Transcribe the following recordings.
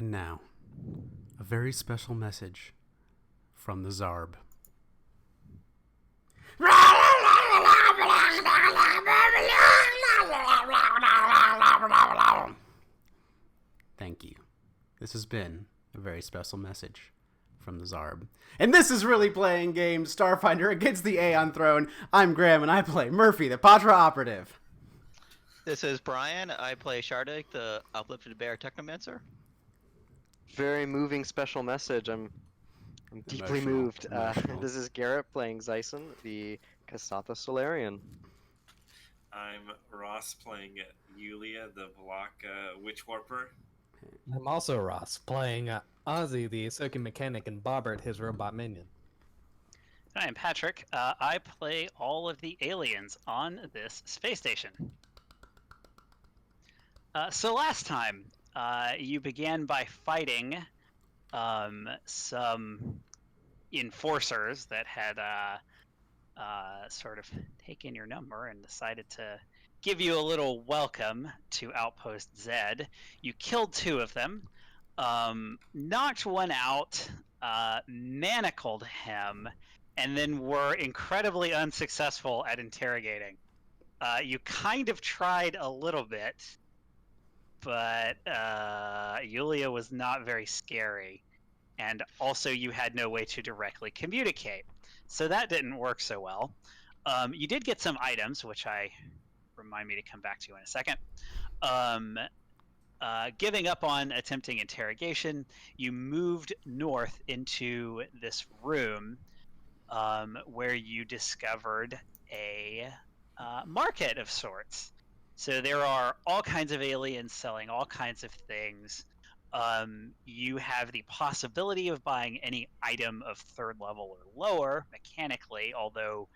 And now, a very special message from the Zarb. Thank you. This has been a very special message from the Zarb. And this is Really Playing Games, Starfinder against the Aeon Throne. I'm Graham, and I play Murphy, the Patra Operative. This is Brian. I play Shardik, the Uplifted Bear Technomancer. Very moving special message. I'm deeply moved. Emotional. This is Garrett playing Zyson, the Kasatha Solarian. I'm Ross playing Yulia, the Block Witch Warper. I'm also Ross, playing Ozzy, the Ahsoka mechanic, and Bobbert, his robot minion. I am Patrick. I play all of the aliens on this space station. So last time, you began by fighting some enforcers that had sort of taken your number and decided to give you a little welcome to Outpost Z. You killed 2 of them, knocked one out, manacled him, and then were incredibly unsuccessful at interrogating. You kind of tried a little bit, but Yulia was not very scary, and also you had no way to directly communicate, so that didn't work so well. You did get some items, which I remind me to come back to in a second. Giving up on attempting interrogation, you moved north into this room where you discovered a market of sorts. So there are all kinds of aliens selling all kinds of things. You have the possibility of buying any item of 3rd level or lower mechanically, although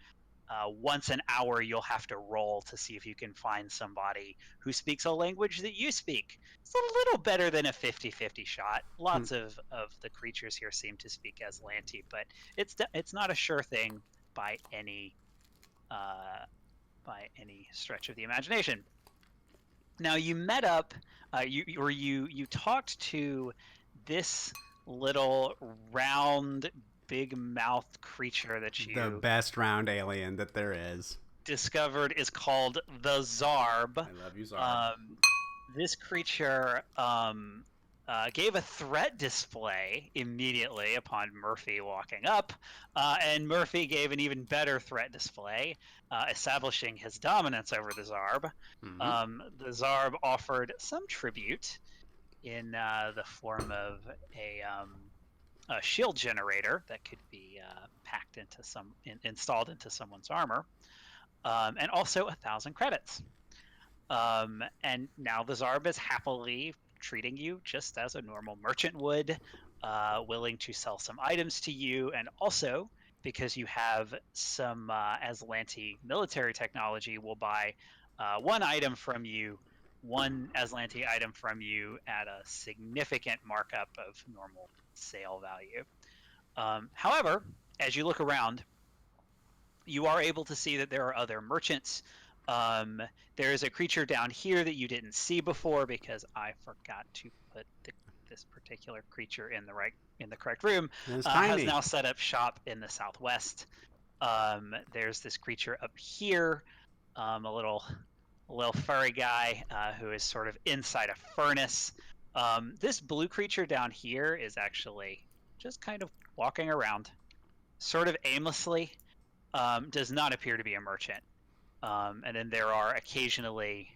once an hour you'll have to roll to see if you can find somebody who speaks a language that you speak. It's a little better than a 50-50 shot. Lots of the creatures here seem to speak Aslanti, but it's not a sure thing by any stretch of the imagination. Now you met up, you talked to this little round, big-mouthed creature that you The best round alien that there is. discovered is called the Zarb. I love you, Zarb. This creature gave a threat display immediately upon Murphy walking up, and Murphy gave an even better threat display, establishing his dominance over the Zarb. Mm-hmm. The Zarb offered some tribute in the form of a shield generator that could be packed into installed into someone's armor, and also 1,000 credits. And now the Zarb is happily treating you just as a normal merchant would, willing to sell some items to you, and also because you have some Aslanti military technology, will buy one Aslanti item from you at a significant markup of normal sale value. However, as you look around, you are able to see that there are other merchants. There is a creature down here that you didn't see before because I forgot to put this particular creature in the correct room. Has now set up shop in the southwest. There's this creature up here, a little furry guy who is sort of inside a furnace. This blue creature down here is actually just kind of walking around, sort of aimlessly. Does not appear to be a merchant. And then there are occasionally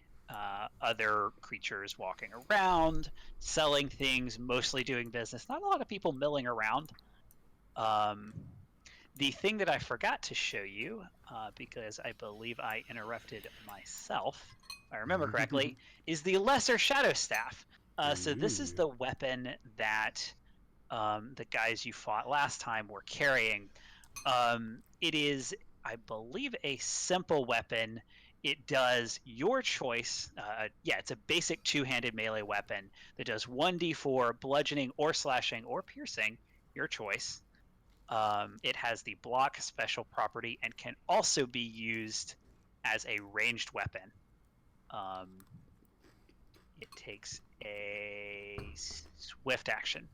other creatures walking around, selling things, mostly doing business. Not a lot of people milling around. The thing that I forgot to show you, because I believe I interrupted myself, if I remember correctly, is the Lesser Shadow Staff. So this is the weapon that the guys you fought last time were carrying. It is, I believe, a simple weapon. It does your choice. It's a basic 2-handed melee weapon that does 1d4 bludgeoning or slashing or piercing, your choice. It has the block special property and can also be used as a ranged weapon. It takes a swift action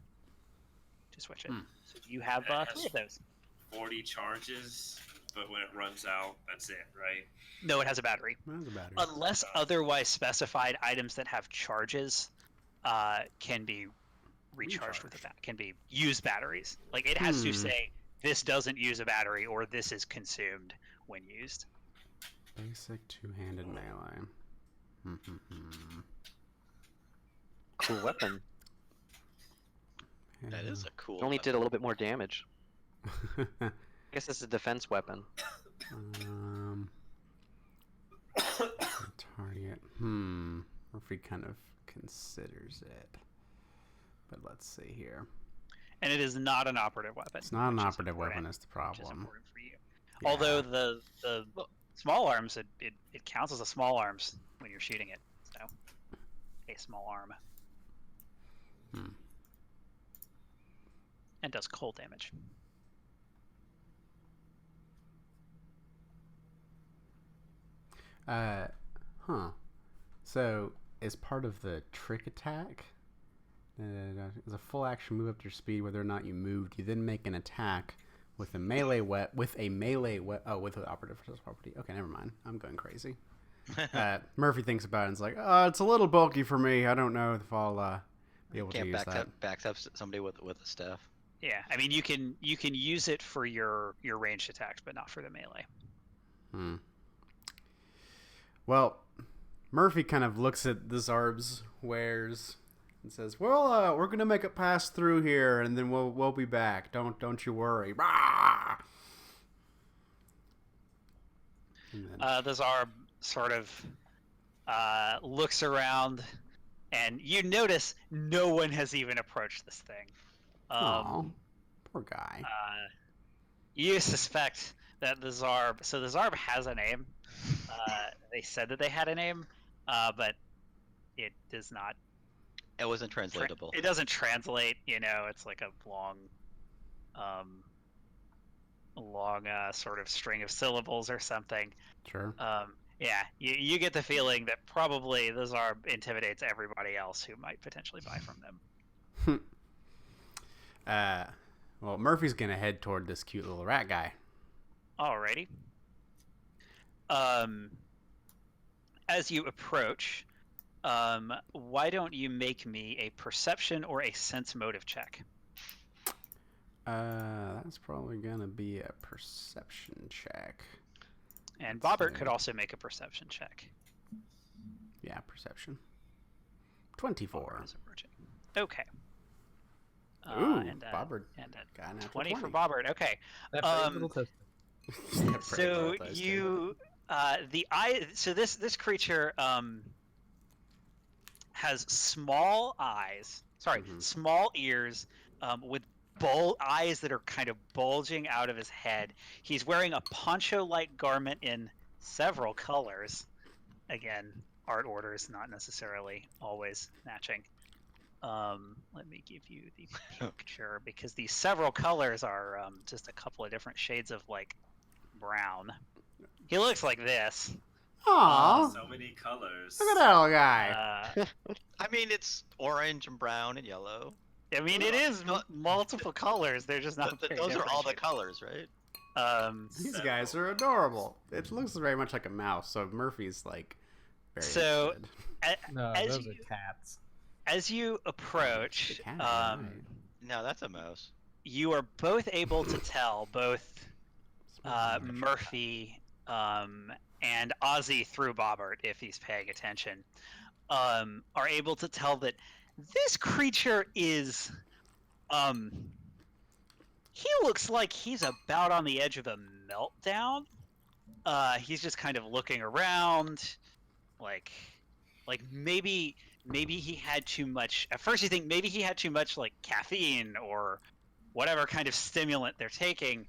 to switch it. Hmm. So you have And it 3 has of those. 40 charges, but when it runs out, that's it, right? No, it has a battery. That's a battery. Unless otherwise specified, items that have charges can be recharged with can be used batteries. Like it has to say this doesn't use a battery or this is consumed when used. Basic two-handed melee. Cool weapon. That is a cool. Only weapon. did a little bit more damage. I guess it's a defense weapon. Target. Murphy kind of considers it. But let's see here. And it is not an operative weapon. It's not an which is operative weapon, important, is the which is problem. important for you. Yeah. Although the small arms, it counts as a small arms when you're shooting it. So a small arm. And does cold damage. So, as part of the trick attack, as a full action move up to your speed, whether or not you moved, you then make an attack with a melee with an operative versus property. Okay, never mind. I'm going crazy. Murphy thinks about it and is like, it's a little bulky for me. I don't know if I'll be able to use that. Backstab somebody with a staff. Yeah, I mean you can use it for your ranged attacks, but not for the melee. Well, Murphy kind of looks at the Zarb's wares and says, "Well, we're gonna make it pass through here, and then we'll be back. Don't you worry." Rah! The Zarb sort of looks around, and you notice no one has even approached this thing. Aw, poor guy. You suspect that the Zarb. So the Zarb has a name. They said that they had a name, but it does not. It wasn't translatable. It doesn't translate. It's like a long sort of string of syllables or something. Sure. Yeah, you get the feeling that probably the Zarb intimidates everybody else who might potentially buy from them. Well, Murphy's gonna head toward this cute little rat guy. Alrighty. As you approach, why don't you make me a perception or a sense motive check? That's probably gonna be a perception check. And Bobbert could also make a perception check. Yeah, perception. 24. Is approaching. Okay. Ooh, Bobbert and got an 20 for Bobbert. Okay. That brave little toaster. So you, so this creature has small eyes. Sorry, small ears with eyes that are kind of bulging out of his head. He's wearing a poncho-like garment in several colors. Again, art orders not necessarily always matching. Let me give you the picture because these several colors are just a couple of different shades of like brown. He looks like this. Aww, So many colors. look at that little guy. I mean, it's orange and brown and yellow. I mean, it is multiple colors. They're just not. Those are all the colors, right? These guys are adorable. It looks very much like a mouse, so Murphy's like very interested. No, as those you- are cats. As you approach, The cat, right. No, that's a mouse. you are both able to tell both Smells like a Murphy and Ozzy through Bobbert, if he's paying attention, are able to tell that this creature is he looks like he's about on the edge of a meltdown. He's just kind of looking around, like maybe he had too much. At first you think maybe he had too much like caffeine or whatever kind of stimulant they're taking.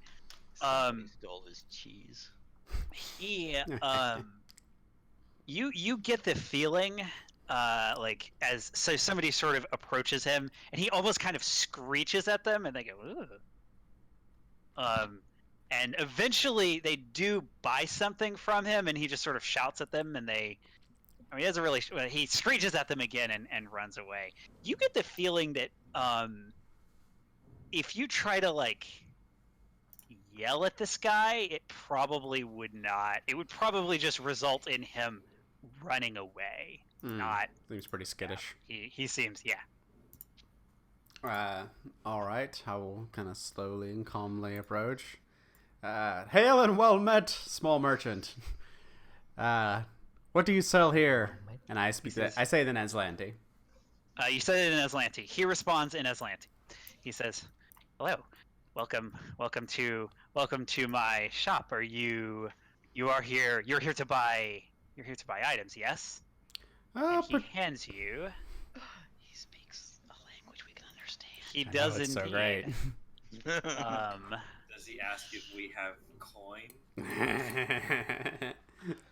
Somebody stole his cheese. He you get the feeling like so somebody sort of approaches him and he almost kind of screeches at them and they go ugh. And eventually they do buy something from him and he just sort of shouts at them and they I mean, he doesn't really. He screeches at them again and runs away. You get the feeling that if you try to like yell at this guy, it probably would not. It would probably just result in him running away. Not. Seems pretty skittish. He seems All right. I will kind of slowly and calmly approach. Hail and well met, small merchant. What do you sell here? And I speak. I say it in Aslanti. You said it in Aslanti. He responds in Aslanti. He says, "Hello, welcome to my shop. Are you are here? You're here to buy items, yes?" And he hands you. He speaks a language we can understand. He does it's indeed. so great. Does he ask if we have coin?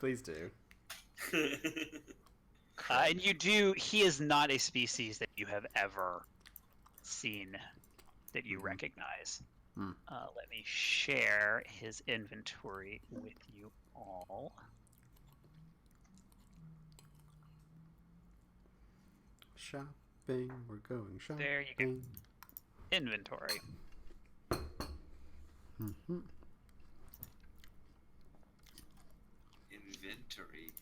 Please do. And you do. He is not a species that you have ever seen that you recognize. Let me share his inventory with you all. Shopping, we're going shopping. There you go. Inventory. Inventory.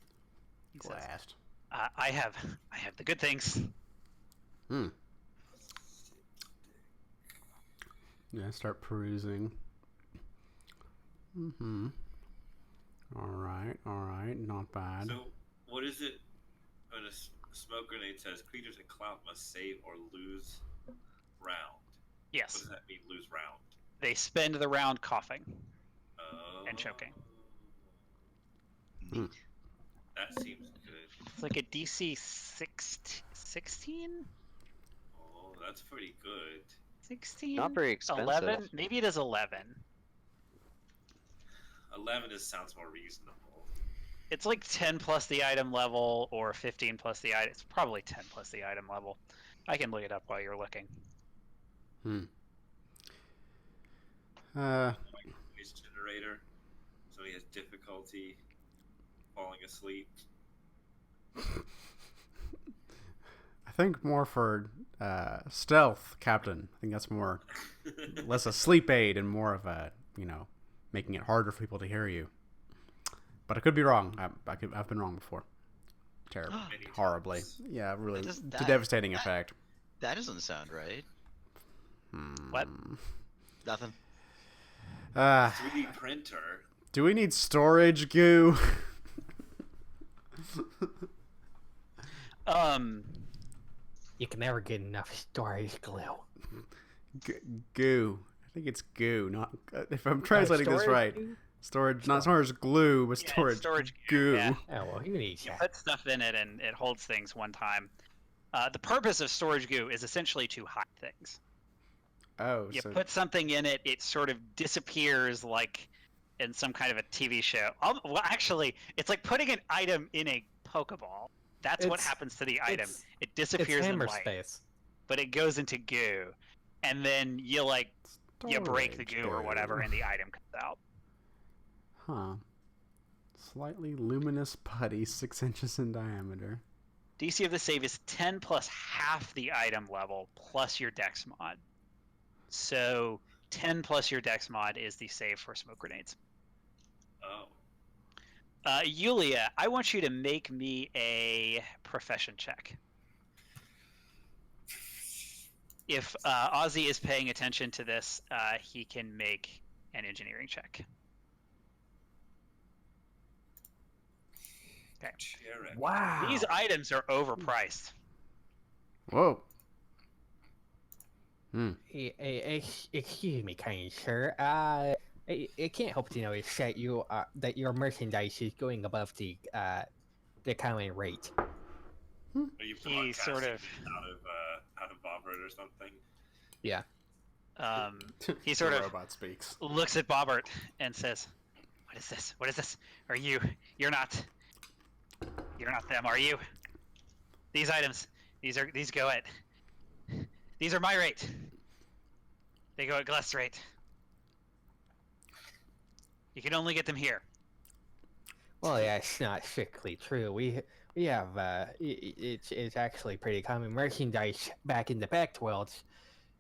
He says, Blast. I have the good things. Yeah, start perusing. All right, not bad. So, what is it when a smoke grenade says creatures in clout must save or lose round? What Yes, does that mean, lose round? they spend the round coughing and choking. That seems good. It's like a DC 16? Oh, that's pretty good. 16? Not very expensive. 11? Maybe it is 11. 11 just sounds more reasonable. It's like 10 plus the item level or 15 plus the item. It's probably 10 plus the item level. I can look it up while you're looking. Voice generator, so he has difficulty falling asleep. I think more for stealth, Captain. I think that's more less a sleep aid and more of a, making it harder for people to hear you. But I could be wrong. I've been wrong before. Terrible. Horribly. Yeah, really. It's a devastating effect. That doesn't sound right. What? Nothing. 3D printer. Do we need storage goo? You can never get enough storage glue. Goo. I think it's goo. Not if I'm translating this right. Glue? Storage, not storage glue, but Yeah, storage goo. goo. Yeah. Oh well, you need You that. put stuff in it and it holds things one time. The purpose of storage goo is essentially to hide things. Oh, You so put something in it, it sort of disappears like in some kind of a TV show. Well, actually, it's like putting an item in a Pokeball. That's what It's- happens to the item. it's- It It's disappears in hammer light, space. but it goes into goo, and then you break the storage goo or whatever, goo. and the item comes out. Huh. Slightly luminous putty, 6 inches in diameter. DC of the save is 10 plus half the item level plus your dex mod. So 10 plus your dex mod is the save for smoke grenades. Oh. Yulia, I want you to make me a profession check. If Ozzy is paying attention to this, he can make an engineering check. Okay. Cherry. Wow. These items are overpriced. Whoa. Excuse me, kind sir. I can't help to notice that that your merchandise is going above the common rate. Are you He sort broadcasting of- it out of Bobbert or something? Yeah. He sort The of robot speaks. looks at Bobbert and says, "What is this? What is this? Are you? You're not them, are you? These items, these go at. These are my rate. They go at Gless rate. You can only get them here." Well, yeah, it's not strictly true. We have it's actually pretty common merchandise back in the back worlds.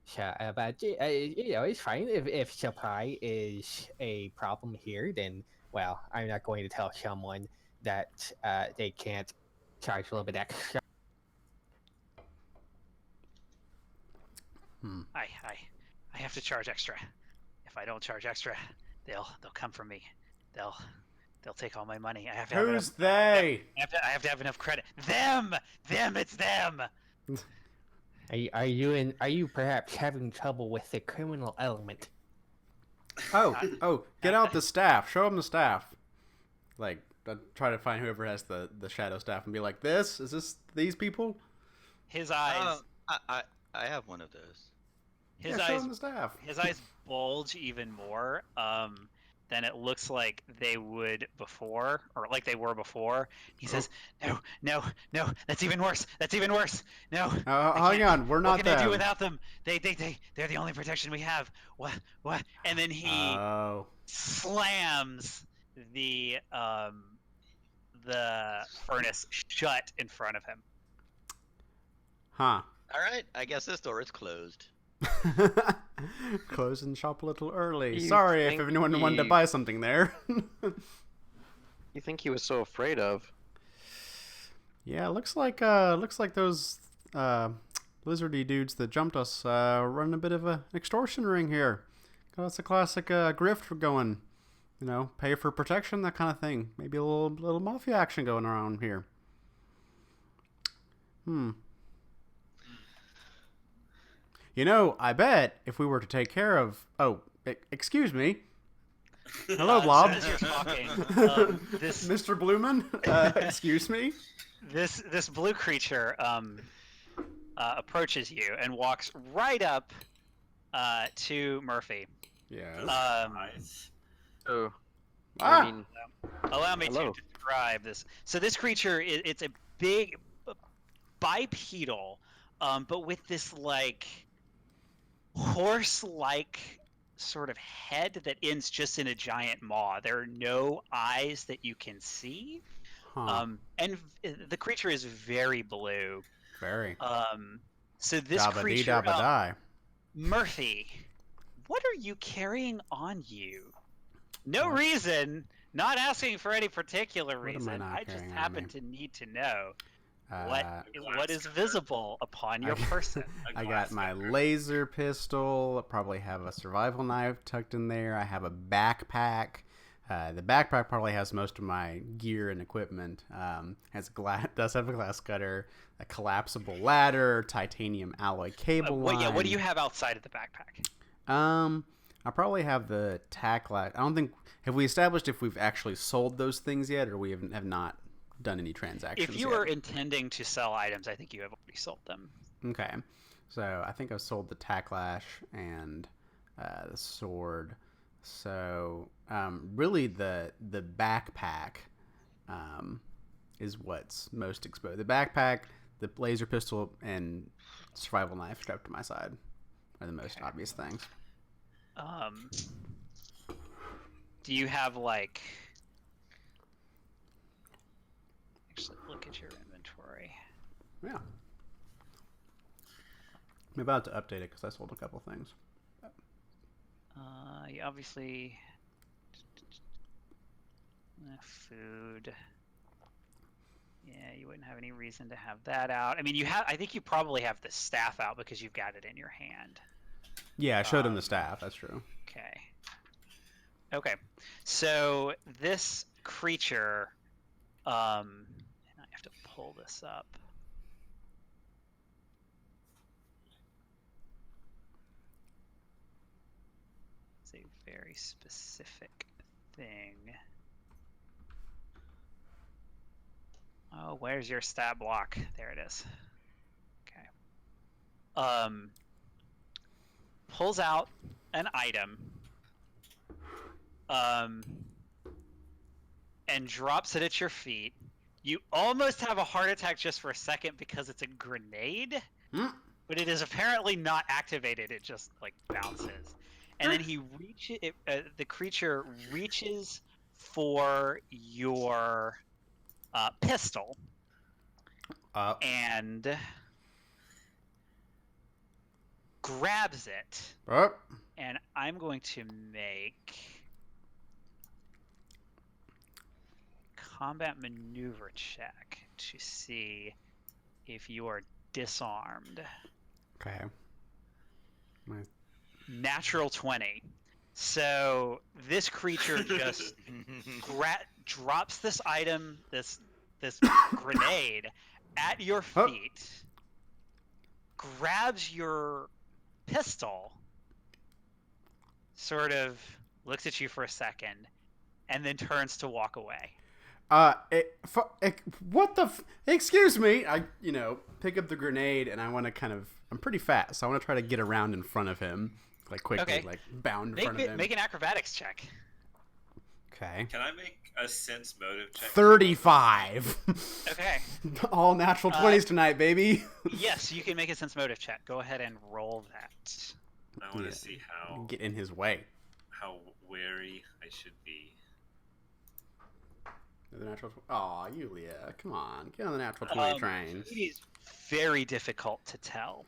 So, but it's fine if supply is a problem here. Then, well, I'm not going to tell someone that they can't charge a little bit extra. I have to charge extra. If I don't charge extra, they'll come for me. They'll take all my money. I have to have Who's enough, they? I have to have enough credit. Them, it's them. Are you perhaps having trouble with the criminal element? Oh, get out the staff. Show them the staff. Like, try to find whoever has the shadow staff and be like, is this these people? His eyes, I have one of those. his Yeah, show eyes, them the staff. his eyes bulge even more. Than it looks like they would before, or like they were before. He says, "No, that's even worse. That's even worse. No, Hang on, we're not what can I do them. without them? They're the only protection we have. What? And then he Oh. slams the furnace shut in front of him. Huh. All right, I guess this door is closed. Closing shop a little early. You Sorry if think anyone wanted to he- buy something there. You think he was so afraid of? Yeah, looks like those lizardy dudes that jumped us running a bit of an extortion ring here. That's a classic grift going. You know, pay for protection, that kind of thing. Maybe a little mafia action going around here. You know, I bet if we were to take care of... Oh, excuse me. Hello, Blob. As you're talking, this Mr. Blumen? Excuse me? this blue creature approaches you and walks right up to Murphy. Yeah. Nice. Oh, Ah! I mean, Allow me Hello. to describe this. So this creature, it's a big bipedal, but with this like horse-like sort of head that ends just in a giant maw. There are no eyes that you can see, Huh. and the creature is very blue. Very. So this Dabba dee creature, dabba die. Murphy, what are you carrying on you? No reason. Not asking for any particular What am I reason. not I just carrying on happen me? to need to know Uh, what is visible upon your person. A I glass got my cutter. laser pistol. I probably have a survival knife tucked in there. I have a backpack. The backpack probably has most of my gear and equipment. Does have a glass cutter, a collapsible ladder, titanium alloy cable line. What do you have outside of the backpack? I probably have the tack latch. I don't think have we established if we've actually sold those things yet, or we have not done any transactions. If you yet. were intending to sell items, I think you have already sold them. Okay, so I think I've sold the tack lash and the sword. So really, the backpack is what's most exposed. The backpack, the laser pistol, and survival knife strapped to my side are the most obvious things. Do you have like? Actually, look at your inventory. Yeah, I'm about to update it because I sold a couple things. You obviously food. Yeah, you wouldn't have any reason to have that out. I mean, I think you probably have the staff out because you've got it in your hand. Yeah, I showed him the staff. That's true. Okay. Okay. So this creature, and I have to pull this up. It's a very specific thing. Oh, where's your stat block? There it is. Okay. Pulls out an item. And drops it at your feet. You almost have a heart attack just for a second because it's a grenade, but it is apparently not activated. It just like bounces, and then the creature reaches for your pistol and grabs it. And I'm going to make combat maneuver check to see if you are disarmed. Okay. Natural 20. So this creature just drops this item, this grenade at your feet, grabs your pistol, sort of looks at you for a second, and then turns to walk away. What the? Excuse me. I, pick up the grenade and I want to I'm pretty fast. So I want to try to get around in front of him, like quickly, like bound in front of him. Make an acrobatics check. Okay. Can I make a sense motive check? 35. Okay. All natural 20s tonight, baby. Yes, you can make a sense motive check. Go ahead and roll that. I want to see how Get in his way. how wary I should be. The natural. Aw, Yulia, come on, get on the natural 20 train. It is very difficult to tell.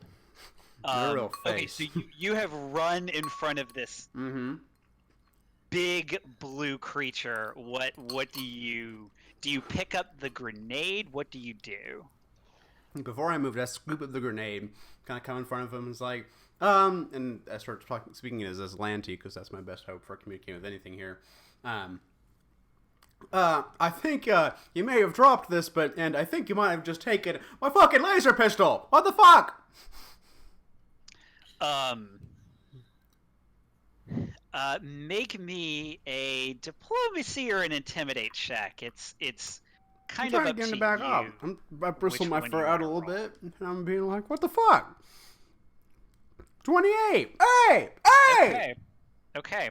No real Okay, face. so you have run in front of this big blue creature. What do you pick up the grenade? What do you do? Before I moved, I scoop up the grenade, kind of come in front of him, and it's like, and I start speaking as Lanty, because that's my best hope for communicating with anything here. I think you may have dropped this, and I think you might have just taken my fucking laser pistol. What the fuck? Make me a diplomacy or an intimidate check. It's kind I'm of trying up to get to him back you. up. I bristle which my one fur you out a wanna little roll. bit, and I'm being like, what the fuck? 28! Hey! Hey! Okay.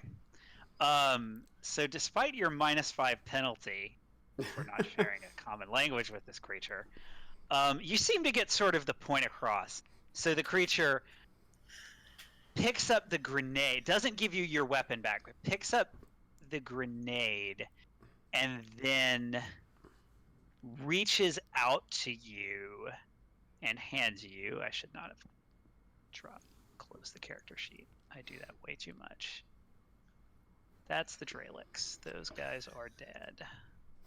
So despite your -5 penalty for not sharing a common language with this creature, you seem to get sort of the point across. So the creature picks up the grenade, doesn't give you your weapon back, but picks up the grenade and then reaches out to you and hands you. I should not have closed the character sheet. I do that way too much. That's the Dralix. Those guys are dead.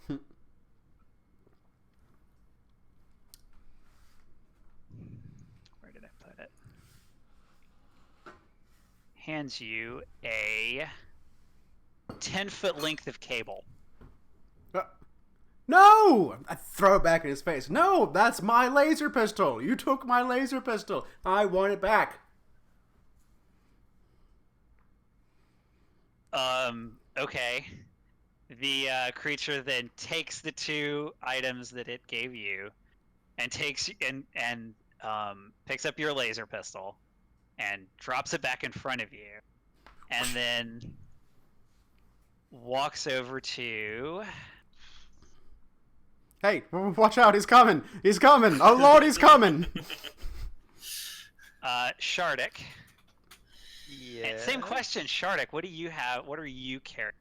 Where did I put it? Hands you a 10-foot length of cable. No! I throw it back in his face. No, that's my laser pistol. You took my laser pistol. I want it back. Okay. The creature then takes the 2 items that it gave you, and picks up your laser pistol, and drops it back in front of you, and then walks over to. Hey, watch out! He's coming! He's coming! Oh Lord, he's coming! Shardik. Yeah. And same question, Shardik. What do you have? What are you carrying?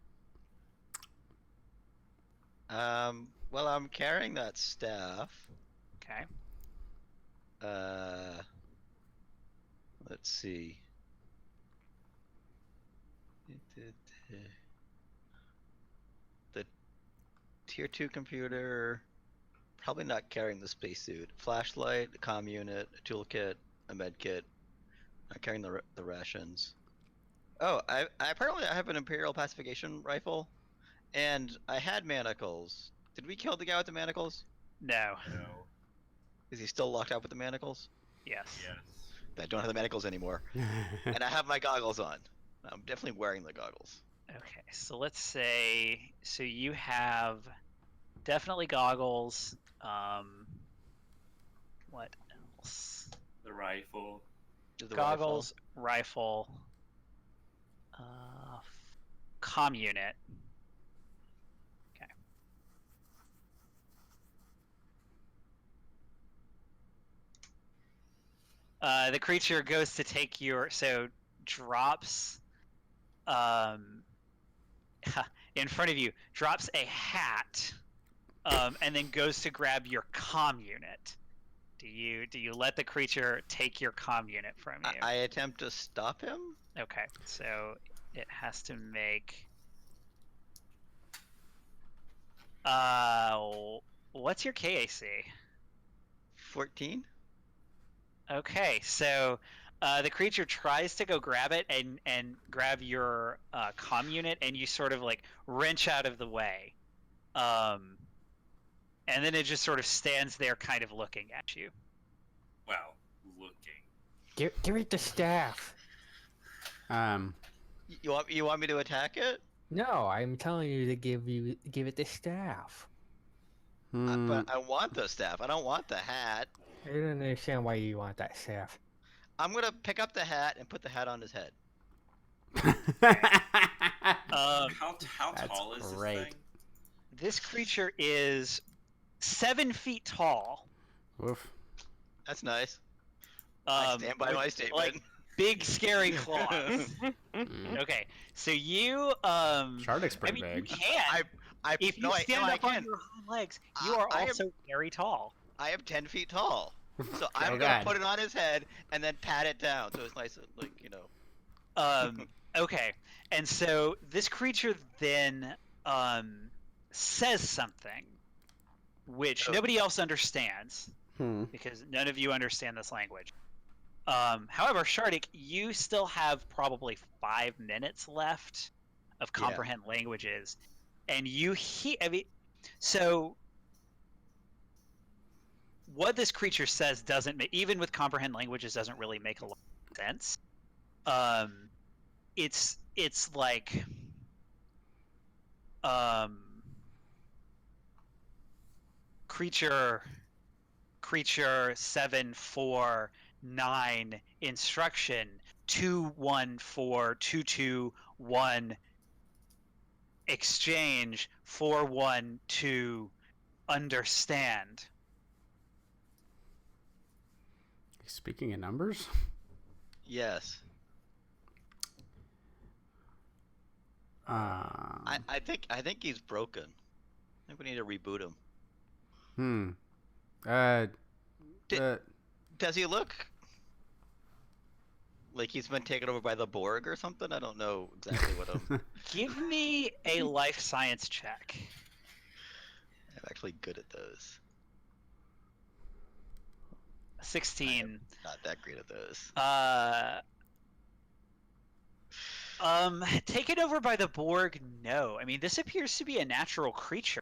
Well, I'm carrying that staff. Okay. Let's see. The tier 2 computer, probably not carrying the spacesuit. Flashlight, a comm unit, a toolkit, a med kit. Not carrying the rations. Oh, I apparently I have an Imperial pacification rifle, and I had manacles. Did we kill the guy with the manacles? No. No. Is he still locked out with the manacles? Yes. Yes. I don't have the manacles anymore, and I have my goggles on. I'm definitely wearing the goggles. Okay, so let's say you have definitely goggles. What else? The rifle. The Goggles, rifle, comm unit. Okay. The creature goes to take drops. in front of you, drops a hat, and then goes to grab your comm unit. Do you let the creature take your comm unit from you? I attempt to stop him. Okay, so it has to make. What's your KAC? 14. Okay, so the creature tries to go grab it and grab your comm unit, and you sort of like wrench out of the way, and then it just sort of stands there, kind of looking at you. Wow, looking. Give it the staff. You want me to attack it? No, I'm telling you to give it the staff. But I want the staff. I don't want the hat. I don't understand why you want that staff. I'm gonna pick up the hat and put the hat on his head. How That's tall is great. this thing? This creature is 7 feet tall. Oof. That's nice. I stand by with, my statement. Like big, scary claws. Okay, so you Shardic's I pretty mean, you big. can. If you stand up on your hind legs, you are I am- also very tall. I am 10 feet tall. So I'm Oh, gonna God. put it on his head and then pat it down so it's nice, like, you know. Okay, and so this creature then says something which Oh. nobody else understands because none of you understand this language. However, Shardik, you still have probably 5 minutes left of Yeah. comprehend languages, and you hear. I mean, so what this creature says doesn't make, even with comprehend languages, doesn't really make a lot of sense. It's like creature 749 instruction 214221 exchange 412 understand. Speaking of numbers, Yes. I think he's broken. I think we need to reboot him. Does he look like he's been taken over by the Borg or something? I don't know exactly what I'm. Give me a life science check. I'm actually good at those. 16. Not that great at those. Taken over by the Borg? No. I mean, this appears to be a natural creature.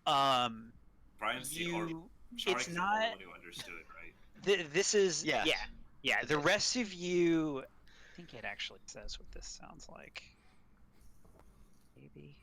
Brian's the It's Sharik's the not. only one who understood, right? This is Yes. yeah. The rest of you, I think it actually says what this sounds like. Maybe.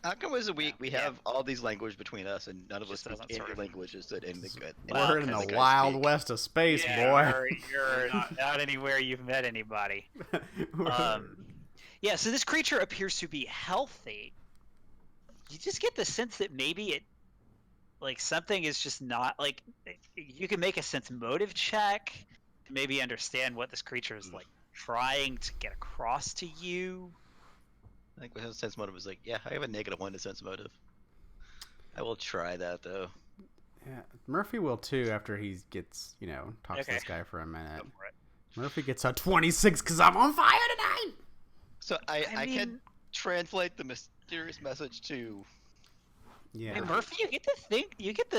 How come as a week we have all these languages between us and none of us Just speak doesn't any sort of- languages that any good? we're in because the I wild speak. west of space, Yeah, boy. you're not anywhere you've met anybody. Yeah, so this creature appears to be healthy. You just get the sense that maybe it, like, something is just not, like, you can make a sense motive check to maybe understand what this creature is, like, trying to get across to you. I think my sense motive is like, yeah, I have a -1 to sense motive. I will try that though. Yeah, Murphy will too after he gets, talks to Okay. this guy for a minute. Go for it. Murphy gets a 26 because I'm on fire tonight. So I mean, can translate the mysterious message to. Yeah. Hey, Murphy, you get to think, you get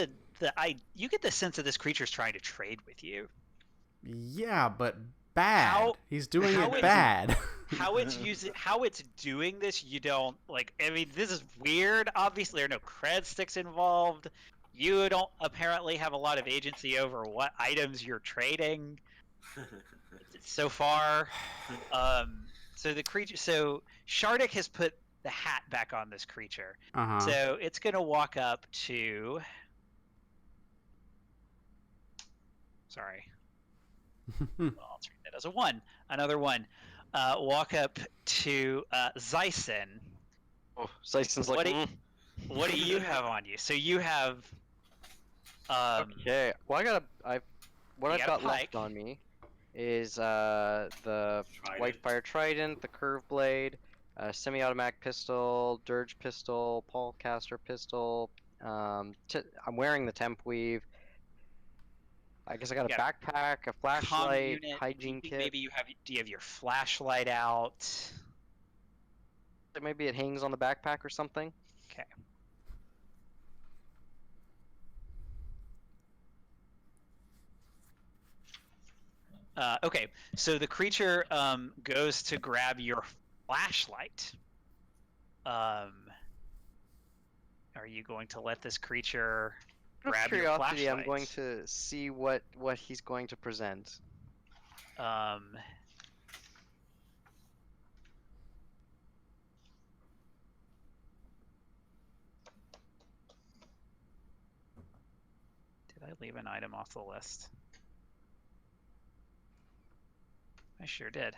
you get the sense that this creature's trying to trade with you. Yeah, but bad. How- He's doing how it is- bad. How it's doing this, you don't like. I mean, this is weird. Obviously, there are no cred sticks involved. You don't apparently have a lot of agency over what items you're trading so far. So the creature, so Shardik has put the hat back on this creature. Uh-huh. So it's gonna walk up to. Sorry. Well, I'll treat that as a 1. Another 1. Walk up to Zyson. Oh, Zyson's like, What do you have on you? So you have Okay. Well, what You I've got a got left pike. on me is the Trident. Whitefire Trident, the Curve Blade, semi-automatic pistol, Dirge pistol, Paulcaster pistol. I'm wearing the Temp Weave. I guess I got a Yeah. backpack, a Comm flashlight, unit. Do you hygiene think kit. maybe do you have your flashlight out? Maybe it hangs on the backpack or something. Okay. Okay, so the creature goes to grab your flashlight. Are you going to let this creature Out of grab your curiosity, flashlight? I'm going to see what he's going to present. Did I leave an item off the list? I sure did.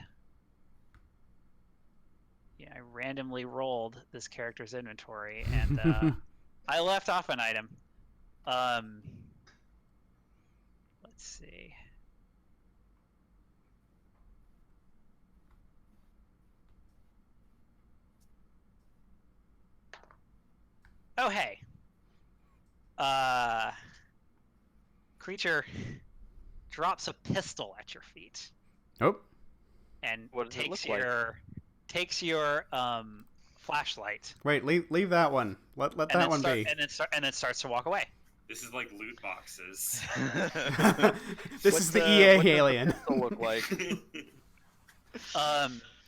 Yeah, I randomly rolled this character's inventory and I left off an item. Let's see. Oh, hey. Creature drops a pistol at your feet Oh, What and does it takes look like? your flashlight wait, leave that one. Let that one be. and then starts to walk away. This is like loot boxes. This What is the the- EA what does the alien. pistol look like?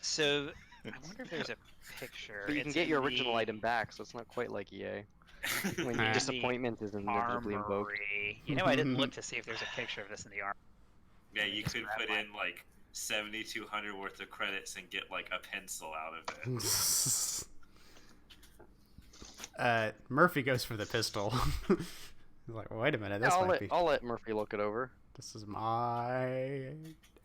So I wonder if there's a picture. But you can It's get your in original the item back, so it's not quite like EA. When Ah. disappointment is inevitably invoked. Armory. You know, I didn't look to see if there's a picture of this in the armory. Yeah, you Just could grab put mine. in like 7,200 worth of credits and get like a pencil out of it. Murphy goes for the pistol. He's like, wait a minute, this Yeah, might be. I'll let Murphy look it over. This is my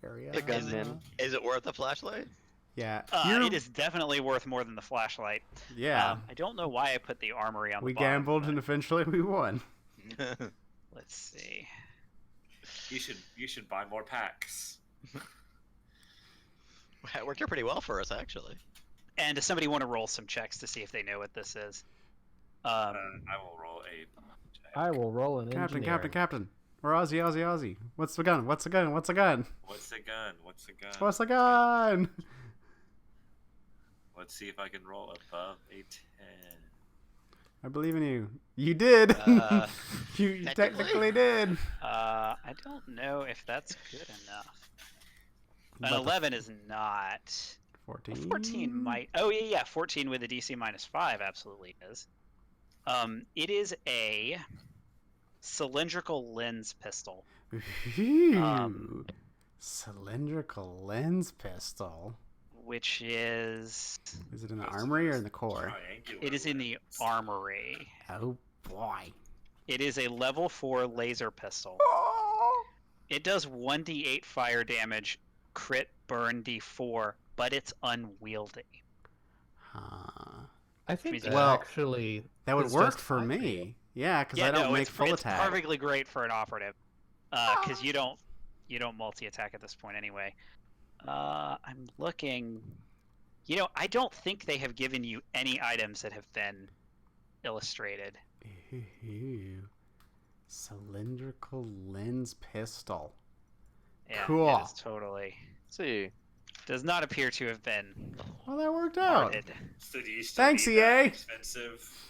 area. The gunman. Is it worth a flashlight? Yeah. It is definitely worth more than the flashlight. Yeah. I don't know why I put the armory on We the bottom. gambled and eventually we won. Let's see. You should buy more packs. It worked out pretty well for us, actually. And does somebody want to roll some checks to see if they know what this is? I will roll a. I will roll an Captain, engineering. Captain. We're Aussie. What's the gun? What's the gun? What's a gun? What's the gun? Let's see if I can roll above a 10. I believe in you. You did. You technically. technically did. I don't know if that's good enough. An But the 11 is not. 14. 14 might. Oh yeah. 14 with a DC -5 absolutely is. It is a cylindrical lens pistol. Ooh. Cylindrical lens pistol. Which is. Is it in the armory or in the core? It is in the armory. Oh boy. It is a level 4 laser pistol. It does 1d8 fire damage, crit burn d4, but it's unwieldy. I think Means that you- Well, actually That would is work just for fine for me. you. Yeah, because I don't make full it's attack. perfectly great for an operative. Because you don't multi-attack at this point anyway. I'm looking. You know, I don't think they have given you any items that have been illustrated. Ooh. Cylindrical lens pistol. Yeah, Cool. It is totally. Let's see. Does not appear to have been Well, that worked out. arted. So do you still Thanks, need that EA. expensive?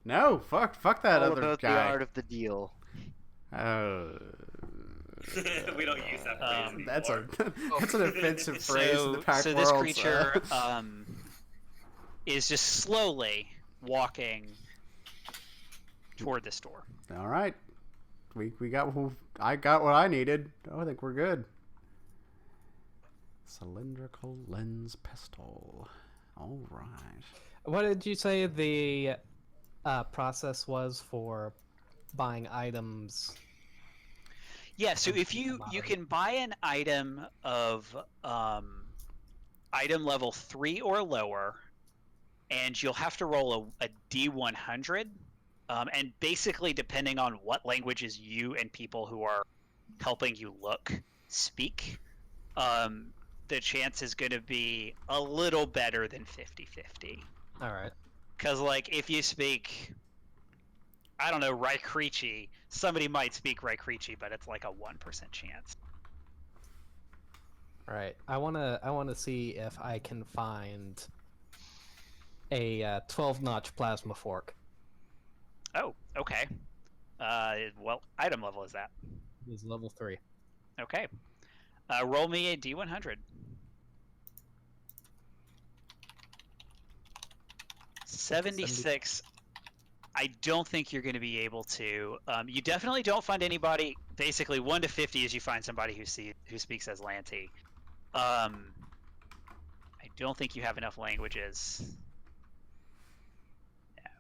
No, fuck that All other about the guy. art of the deal. Oh. We don't use that phrase That's anymore. that's an offensive phrase in the pack so world. this creature is just slowly walking toward this door. All right, we got. I got what I needed. Oh, I think we're good. Cylindrical lens pistol. All right. What did you say the process was for buying items? Yeah, so if you can buy an item of item level 3 or lower, and you'll have to roll a D100 And basically, depending on what languages you and people who are helping you look speak, the chance is going to be a little better than 50-50. All right. Because, like, if you speak, I don't know, Raikrichi, somebody might speak Raikrichi, but it's like a 1% chance. All right. I wanna see if I can find a 12-notch plasma fork. Oh, okay. Well, item level is that? It is level 3. Okay. Roll me a D100. 76. I don't think you're going to be able to. You definitely don't find anybody. Basically, 1 to 50 is you find somebody who speaks as Lanti. I don't think you have enough languages.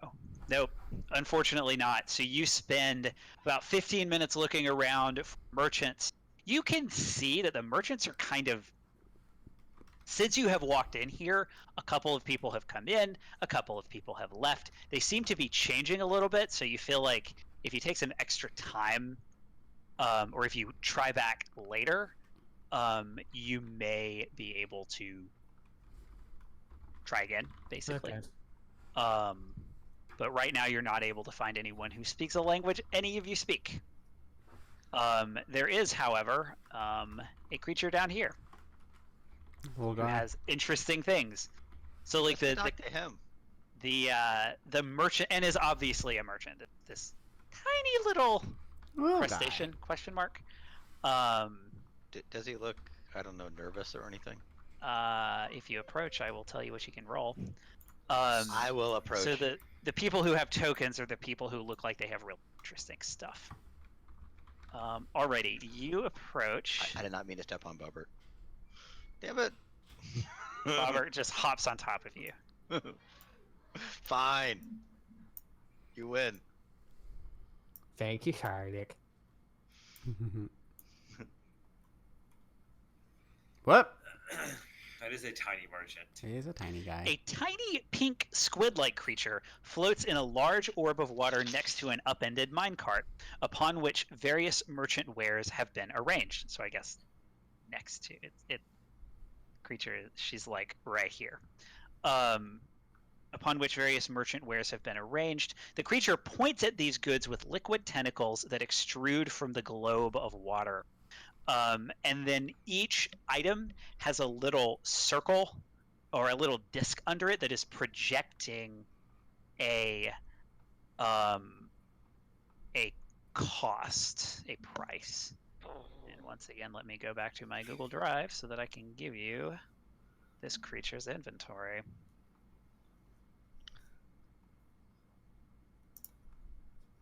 No. Nope. Unfortunately not. So you spend about 15 minutes looking around for merchants. You can see that the merchants are kind of, since you have walked in here, a couple of people have come in, a couple of people have left. They seem to be changing a little bit, so you feel like if you take some extra time, or if you try back later, you may be able to try again, basically. Okay. But right now you're not able to find anyone who speaks a language any of you speak. There is, however, a creature down here Little who guy. has interesting things. So like Let's talk to him. the merchant, and is obviously a merchant. This tiny little Little crustacean question mark. Does he look, I don't know, nervous or anything? If you approach, I will tell you what you can roll. I will approach. So the people who have tokens are the people who look like they have real interesting stuff. Alrighty, you approach. I did not mean to step on Bobbert. Damn it. Robert just hops on top of you. Fine. You win. Thank you, Shardik. What? That is a tiny merchant. He is a tiny guy. A tiny pink squid-like creature floats in a large orb of water next to an upended minecart, upon which various merchant wares have been arranged. So I guess next to it creature, she's like right here. Upon which various merchant wares have been arranged. The creature points at these goods with liquid tentacles that extrude from the globe of water. And then each item has a little circle or a little disc under it that is projecting a cost, a price. And once again, let me go back to my Google Drive so that I can give you this creature's inventory.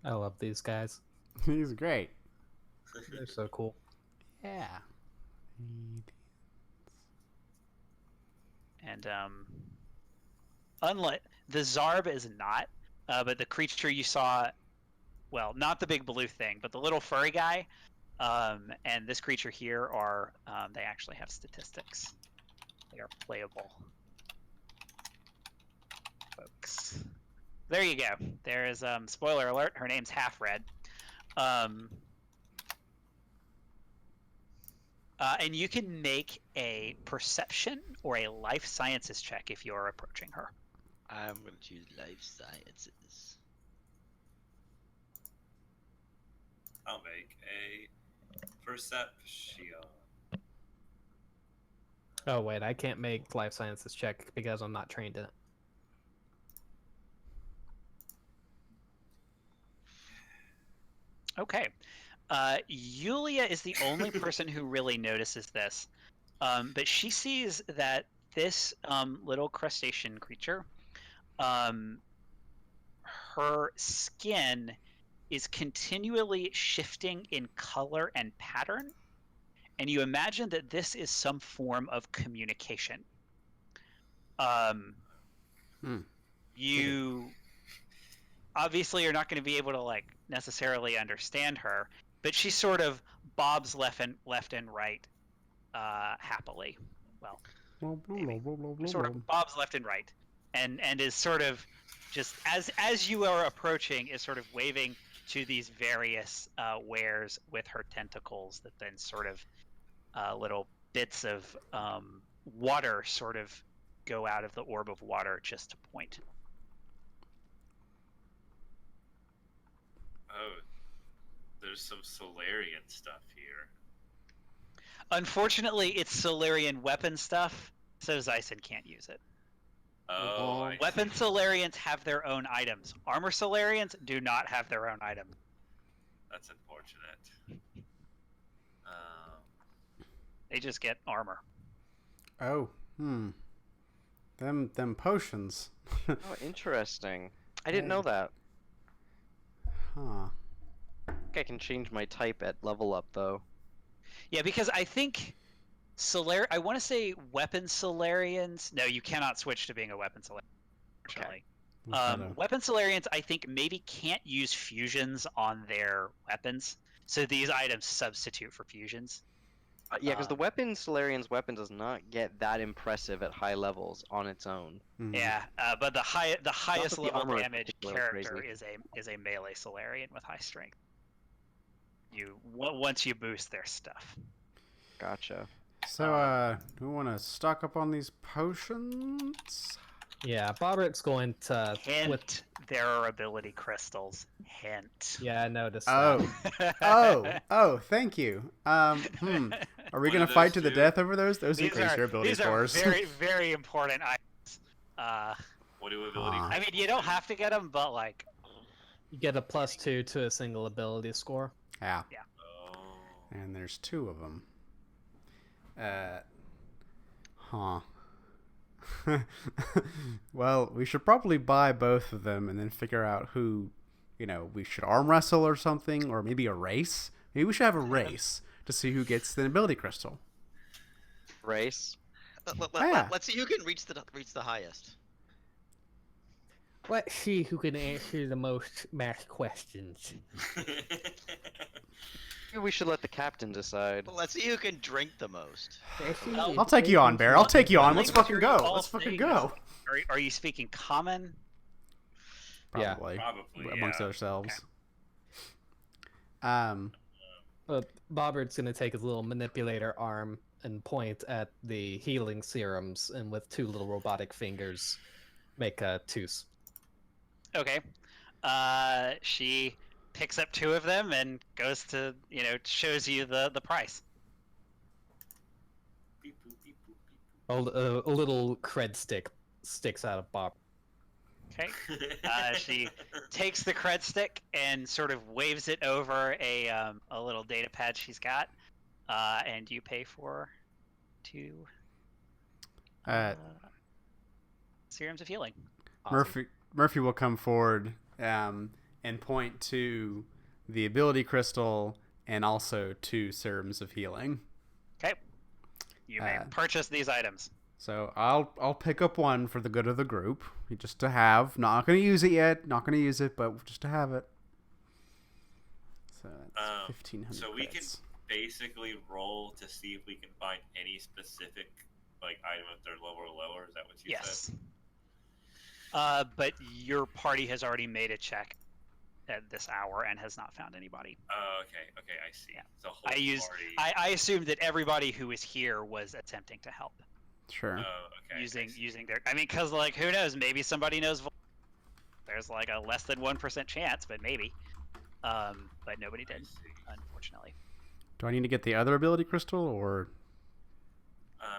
I love these guys. He's great. They're so cool. Yeah. And unlike the Zarb is not, but the creature you saw, well, not the big blue thing, but the little furry guy, and this creature here are, they actually have statistics. They are playable, folks. There you go. There is, spoiler alert, her name's Half Red. And you can make a perception or a life sciences check if you're approaching her. I'm going to choose life sciences. I'll make a perception. Oh wait, I can't make life sciences check because I'm not trained in it. Okay. Yulia is the only person who really notices this. But she sees that this little crustacean creature, her skin is continually shifting in color and pattern. And you imagine that this is some form of communication. You obviously are not going to be able to like necessarily understand her, but she sort of bobs left and right happily. Well, maybe. Sort of bobs left and right. and is sort of just as you are approaching, is sort of waving to these various wares with her tentacles that then sort of little bits of water sort of go out of the orb of water just to point. Oh, there's some Solarian stuff here. Unfortunately, it's Solarian weapon stuff, so Zyson can't use it. Oh, I Weapon see. Solarians have their own items. Armor Solarians do not have their own item. That's unfortunate. They just get armor. Oh, them potions. Oh, interesting. I didn't know that. Huh. I think I can change my type at level up though. Yeah, because I think I want to say weapon Solarians. No, you cannot switch to being a weapon Solarian, unfortunately. Was that a- Weapon Solarians, I think, maybe can't use fusions on their weapons, so these items substitute for fusions. Yeah, because the weapon Solarian's weapon does not get that impressive at high levels on its own. Yeah, but the highest the level armor is damage particularly character crazy. is a melee Solarian with high strength. Once you boost their stuff. Gotcha. So, do we want to stock up on these potions? Yeah, Bobbert's going to Hint, there are ability crystals. Hint. Yeah, I noticed Oh, oh, thank you. Are we What gonna do fight to those the do? death over those? Those These increase are, your ability these are scores. very, very important items. What do ability? Aw. I mean, you don't have to get them, but like, You get a +2 to a single ability score. Yeah. Oh. And there's 2 of them. Huh. Well, we should probably buy both of them and then figure out who, we should arm wrestle or something, or maybe a race. Maybe we should have a race to see who gets the ability crystal. Race. Yeah. Let's see who can reach the highest. Let's see who can answer the most math questions. Maybe we should let the captain decide. Let's see who can drink the most. I'll take you on, Bear. I'll take you on. Let's fucking go. all Let's fucking saying go. are you speaking common? Yeah. Probably. Probably, Amongst yeah. ourselves. But Bobbert's going to take his little manipulator arm and point at the healing serums, and with 2 little robotic fingers, make a twos. Okay. She picks up 2 of them and goes to, shows you the price. Beep, boop, beep, boop, beep, A little cred stick sticks out of Bob. Okay. She takes the cred stick and sort of waves it over a little data pad she's got, and you pay for 2 serums of healing. Awesome. Murphy will come forward and point to the ability crystal and also 2 serums of healing. Okay. You may purchase these items. So I'll pick up 1 for the good of the group, just to have. Not gonna use it yet. Not gonna use it, but just to have it. So that's 1,500. So we can credits. basically roll to see if we can find any specific item if they're lower or lower. Is that what you Yes. said? But your party has already made a check at this hour and has not found anybody. Oh, okay, I see. Yeah. The whole party. I assumed that everybody who was here was attempting to help. Sure. Oh, okay. Using their, because who knows, maybe somebody knows. There's a less than 1% chance, but maybe. But nobody I did, see. unfortunately. Do I need to get the other ability crystal, or Let's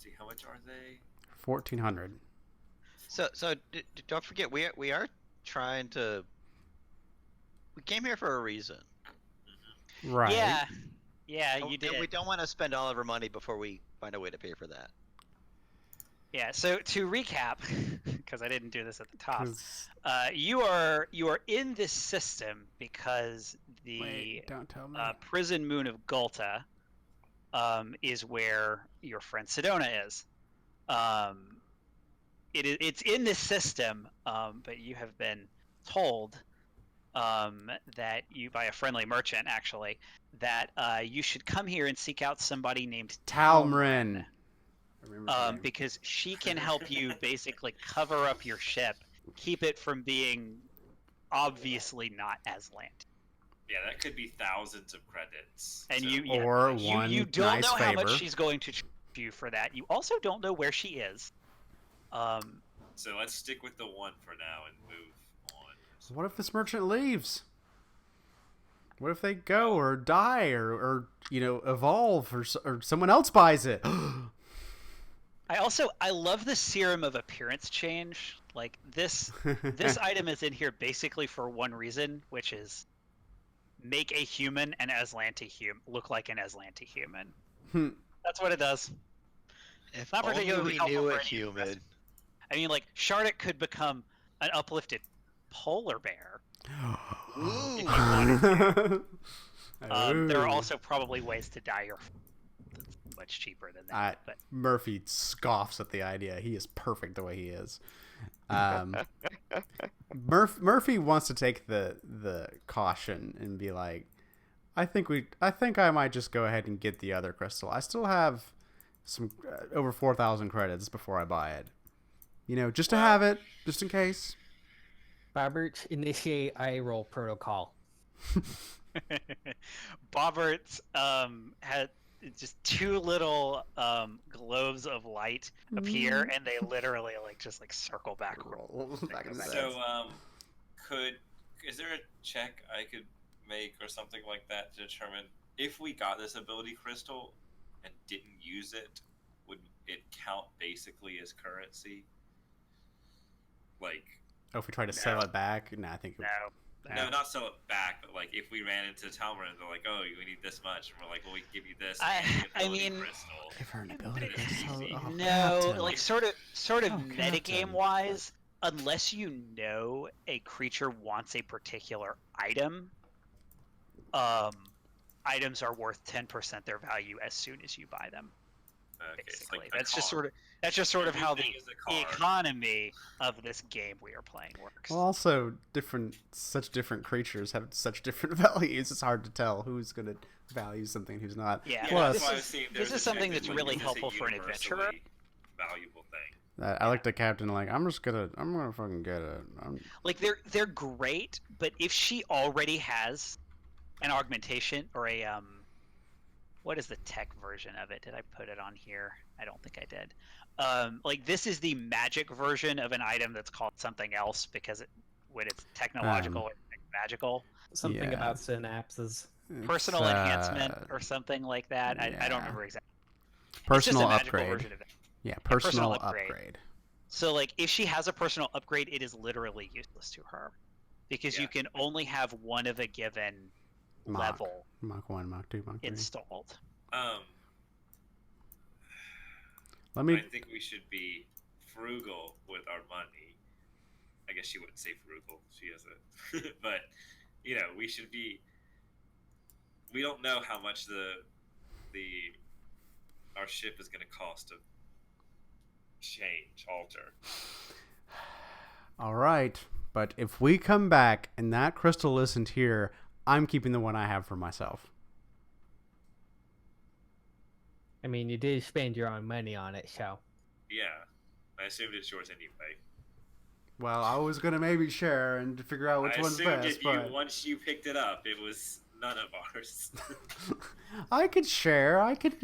see, how much are they? 1,400? So don't forget, we are trying to. We came here for a reason. Right. Yeah, And you did. we don't want to spend all of our money before we find a way to pay for that. Yeah. So to recap, because I didn't do this at the top, 'Cause- you are in this system because the Wait, don't tell me. prison moon of Gulta is where your friend Sedona is. It's in this system, but you have been told that by a friendly merchant actually that you should come here and seek out somebody named Talmrin. remember her name. because she can help you basically cover up your ship, keep it from being obviously not Aslan. Yeah, that could be thousands of credits. And so- Or one you don't nice know how much favor. she's going to charge you for that. You also don't know where she is. So let's stick with the one for now and move on. What if this merchant leaves? What if they go or die or evolve or someone else buys it? I love the serum of appearance change. Like this item is in here basically for one reason, which is make a human an Aslanti look like an Aslanti human. That's what it does. If Not only particularly we helpful knew for a any human. I mean, like Shardik could become an uplifted polar bear. If you wanted to. There are also probably ways to dye your that's much cheaper than that. But Murphy scoffs at the idea. He is perfect the way he is. Murphy wants to take the caution and be like, I think I might just go ahead and get the other crystal. I still have some over 4,000 credits before I buy it. Just to have it, just in case. Robert, initiate eye roll protocol. Bobberts had just two little globes of light appear, and they literally just circle backward. So, is there a check I could make or something like that to determine if we got this ability crystal and didn't use it, would it count basically as currency? Like, if we try to sell it back, I think no, not sell it back, but like if we ran into Talmud and they're like, "Oh, we need this much," and we're like, "Well, we can give you this." I mean, crystal. Give her an ability crystal. Oh, no, Captain. like sort of Captain. metagame wise, unless you know a creature wants a particular item, items are worth 10% their value as soon as you buy them. Okay, Basically, like that's just sort of how the economy of this game we are playing works. Well, also such different creatures have such different values. It's hard to tell who's going to value something, who's not. Yeah, Plus, this is something that's really helpful for an adventurer. Valuable thing. I like the captain. Like, I'm gonna fucking get it. Like they're great, but if she already has an augmentation or a what is the tech version of it? Did I put it on here? I don't think I did. Like this is the magic version of an item that's called something else because when it's technological, it's magical. Something about synapses. Personal enhancement or something like that. I don't remember exactly. Personal it's just a magical upgrade. version of it. Yeah, personal upgrade. So like if she has a personal upgrade, it is literally useless to her because you can only have one of a given level Mach 1, Mach 2, Mach 3 installed. I think we should be frugal with our money. I guess she wouldn't say frugal. She has a but we should be. We don't know how much our ship is going to cost to alter. All right, but if we come back and that crystal isn't here, I'm keeping the one I have for myself. I mean, you did spend your own money on it, so. Yeah, I assumed it's yours anyway. Well, I was gonna maybe share and figure out which one's best, but once you picked it up, it was none of ours. I could share. I could,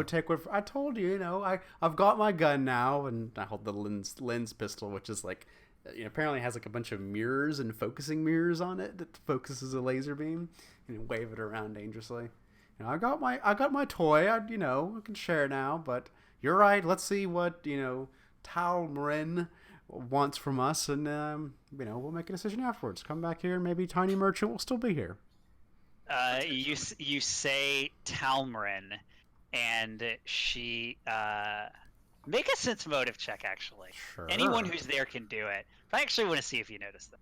take what I told you. I've got my gun now, and I hold the lens pistol, which is like, apparently has like a bunch of mirrors and focusing mirrors on it that focuses a laser beam, and wave it around dangerously. I got my toy. I can share now, but you're right. Let's see what Talmarin wants from us, and we'll make a decision afterwards. Come back here, and maybe Tiny Merchant will still be here. You say Talmarin, and she make a sense motive check. Actually, sure. Anyone who's there can do it. But I actually want to see if you notice them.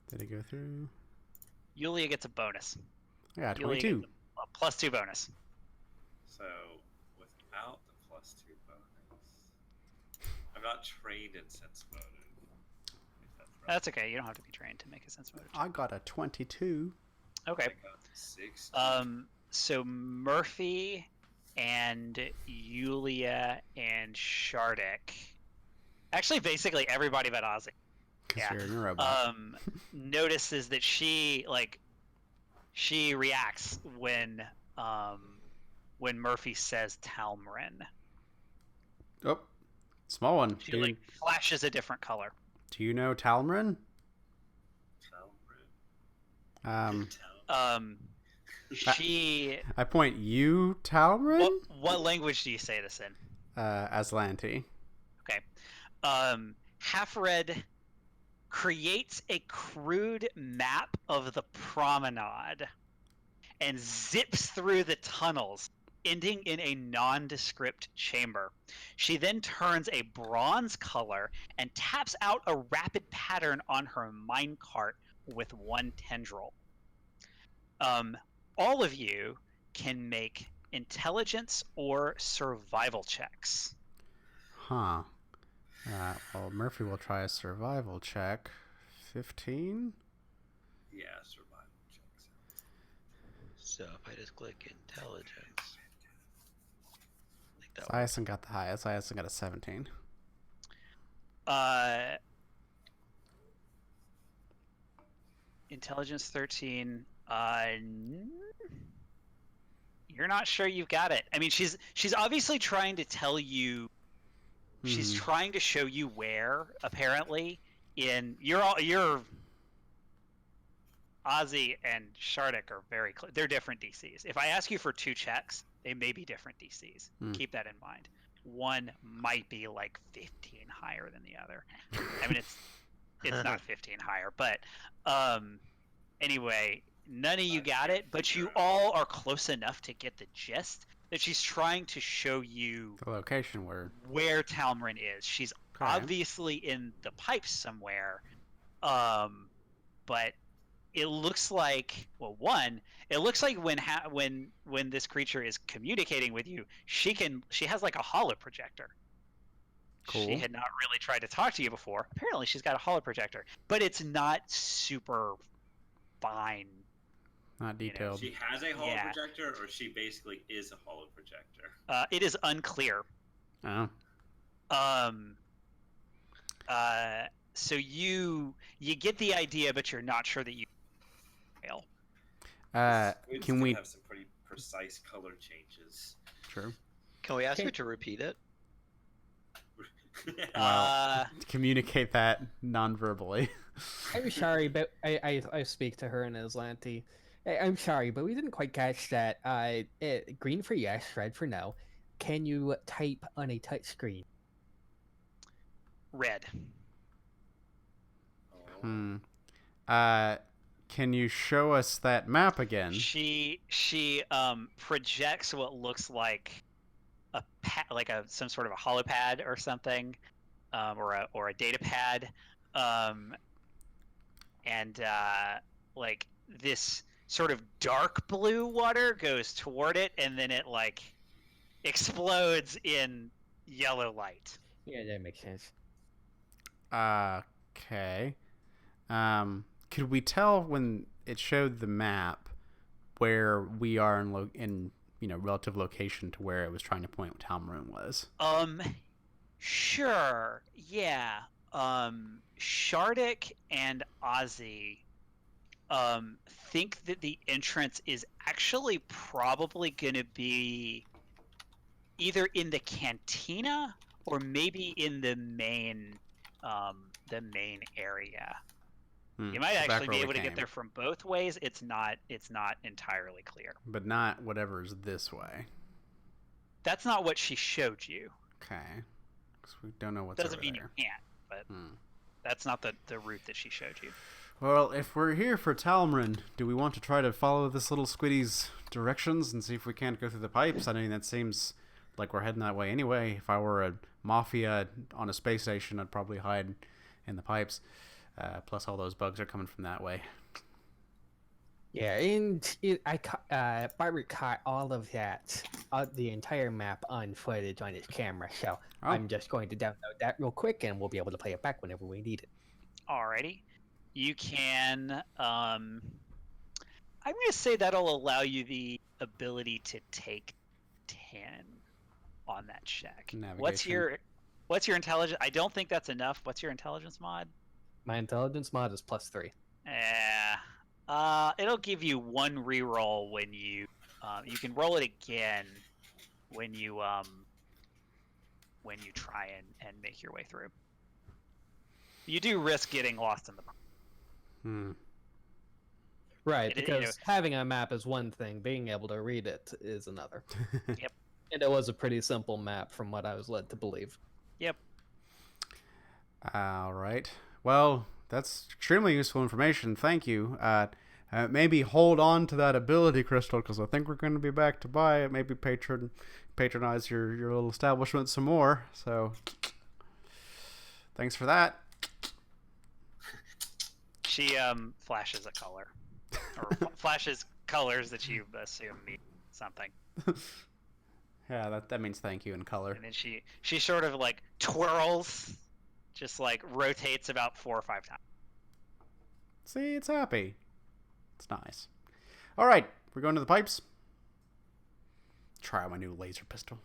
Did it go through? Yulia gets a bonus. Yeah, 22. +2 bonus. So, without the +2 bonus, I'm not trained in sense motive. That's okay. You don't have to be trained to make a sense motive check. I got a 22. Okay. I got 6. So Murphy and Yulia and Shardik. Actually, basically everybody but Ozzy. Because Yeah. you're in a robot. Notices that she reacts when Murphy says Talmrin. Oh, small one. She like flashes a different color. Do you know Talmrin? She. I point you, Talmrin? What language do you say this in? Aslanti. Okay. Half-Red creates a crude map of the promenade and zips through the tunnels, ending in a nondescript chamber. She then turns a bronze color and taps out a rapid pattern on her minecart with one tendril. All of you can make intelligence or survival checks. Huh. Well, Murphy will try a survival check. 15? Yeah, survival checks. So if I just click intelligence, like that. Siason got the highest. Siason got a 17. Intelligence 13. You're not sure you've got it. I mean, she's obviously trying to tell you. She's trying to show you where, apparently, in you're Ozzy and Shardik are very clear. They're different DCs. If I ask you for 2 checks, they may be different DCs. Keep that in mind. One might be like 15 higher than the other. I mean, it's not 15 higher, but anyway, none of you got it, but you all are close enough to get the gist that she's trying to show you The location where Talmrin is. She's obviously in the pipes somewhere, but it looks like it looks like when this creature is communicating with you, she has like a holo projector. Cool. She had not really tried to talk to you before. Apparently, she's got a holo projector, but it's not super fine. Not detailed. She has a holo projector, or she basically is a holo projector. It is unclear. Oh. So you get the idea, but you're not sure that you fail. Can we have some pretty precise color changes? True. Can we ask her to repeat it? Communicate that non-verbally. I'm sorry, but I speak to her in Aslanti. I'm sorry, but we didn't quite catch that. Green for yes, red for no. Can you type on a touch screen? Red. Can you show us that map again? She projects what looks like some sort of a holopad or something, or a data pad, and like this sort of dark blue water goes toward it, and then it like explodes in yellow light. Yeah, that makes sense. Okay. Could we tell when it showed the map where we are in relative location to where it was trying to point what Talmrin was? Sure. Yeah. Shardik and Ozzy think that the entrance is actually probably going to be either in the cantina or maybe in the main area. You might actually be able to get there from both ways. It's not entirely clear. But not whatever's this way. That's not what she showed you. Okay. Because we don't know what's Doesn't over mean there. you can't, but that's not the route that she showed you. Well, if we're here for Talmrin, do we want to try to follow this little squiddy's directions and see if we can't go through the pipes? I mean, that seems like we're heading that way anyway. If I were a mafia on a space station, I'd probably hide in the pipes. Plus, all those bugs are coming from that way. Yeah, and Barbara caught all of that, the entire map on footage on his camera, so I'm just going to download that real quick, and we'll be able to play it back whenever we need it. Alrighty. You can, I'm going to say that'll allow you the ability to take 10 on that check. Navigation. What's your intelligence? I don't think that's enough. What's your intelligence mod? My intelligence mod is +3. It'll give you one reroll when you can roll it again when you try and make your way through. You do risk getting lost in the Right, It- you because know- having a map is one thing, being able to read it is another. Yep. And it was a pretty simple map from what I was led to believe. Yep. All right. Well, that's extremely useful information. Thank you. Maybe hold on to that ability crystal because I think we're going to be back to buy it. Maybe patronize your little establishment some more. So, thanks for that. She flashes a color, or flashes colors that you assume mean something, Yeah, that means thank you in color. and then she sort of like twirls, just like rotates about 4 or 5 times. See, it's happy. It's nice. All right, we're going to the pipes. Try out my new laser pistol.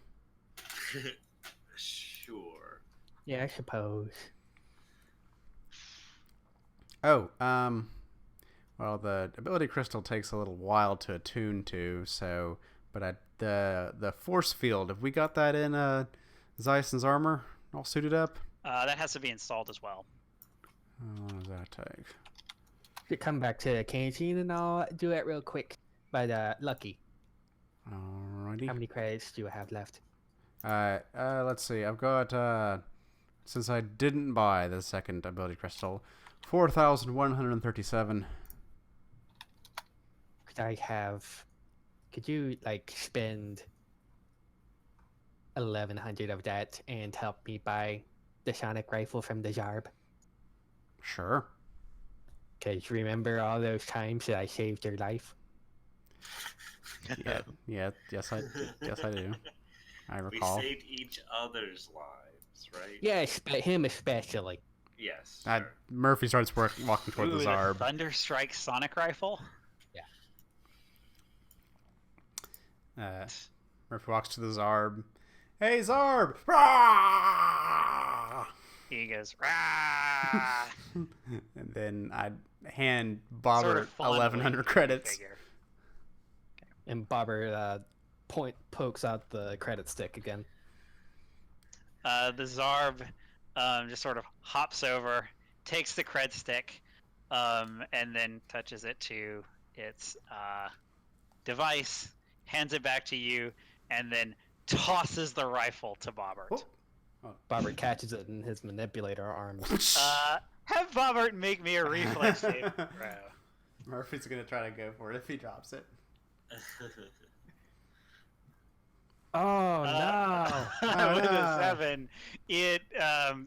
Sure. Yeah, I suppose. Oh, well, the ability crystal takes a little while to attune to, so, but the force field, have we got that in Zyson's armor all suited up? That has to be installed as well. How long does that take? Should come back to the canteen and I'll do it real quick. But Lucky, Alrighty. how many credits do you have left? Let's see. I've got, since I didn't buy the second ability crystal, 4,137. Could you, like, spend 1,100 of that and help me buy the sonic rifle from the Zarb? Sure. Because remember all those times that I saved your life? Yeah, yes I do. I We recall. saved each other's lives, right? Yes, but him especially. Yes. Sure. Murphy starts walking toward Ooh, the the Zarb. Thunderstrike sonic rifle. Murphy walks to the Zarb. Hey, Zarb! Rah! He goes, rah! And then I hand Bobbert Sort of fondly, 1,100 you credits. figure. And Bobber pokes out the credit stick again. The Zarb just sort of hops over, takes the cred stick, and then touches it to its device, hands it back to you, and then tosses the rifle to Bobbert. Oh. Bobber catches it in his manipulator arms. Have Bobbert make me a reflex save, bro. Murphy's gonna try to go for it if he drops it. Oh no! With a no. 7, it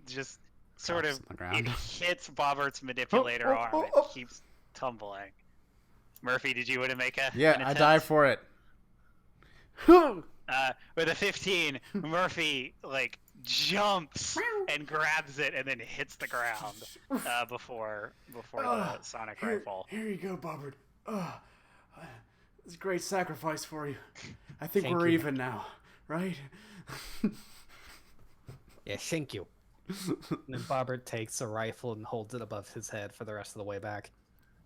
just sort Drops of on the ground. it hits Bobbert's manipulator arm and keeps tumbling. Murphy, did you want to make a Yeah, an I attempt? die for it. With a 15, Murphy like jumps and grabs it and then hits the ground before the sonic rifle. Here you go, Bobbert. It's a great sacrifice for you. I think Thank we're you. even now, right? Yeah, thank you. And then Bobbert takes a rifle and holds it above his head for the rest of the way back.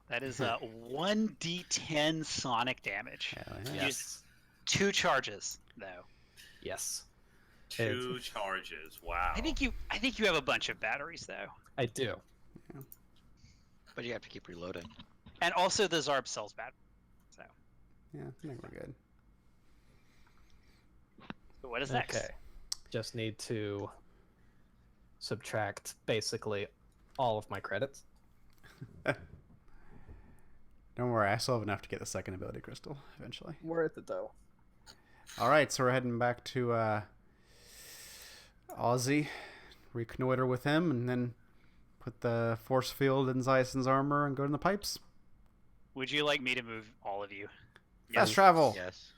That is 1d10 sonic damage. Hell yeah. Use 2 charges though. Yes, 2 charges. Wow. I think you have a bunch of batteries though, I do. But you have to keep reloading. and also the Zarb sells batteries. So, Yeah, I think we're good. so what is next? Okay. Just need to subtract basically all of my credits. Don't worry, I still have enough to get the second ability crystal eventually. Worth it though. All right, so we're heading back to Ozzy, reconnoiter with him, and then put the force field in Zyson's armor and go to the pipes. Would you like me to move all of you? Fast travel. Yes.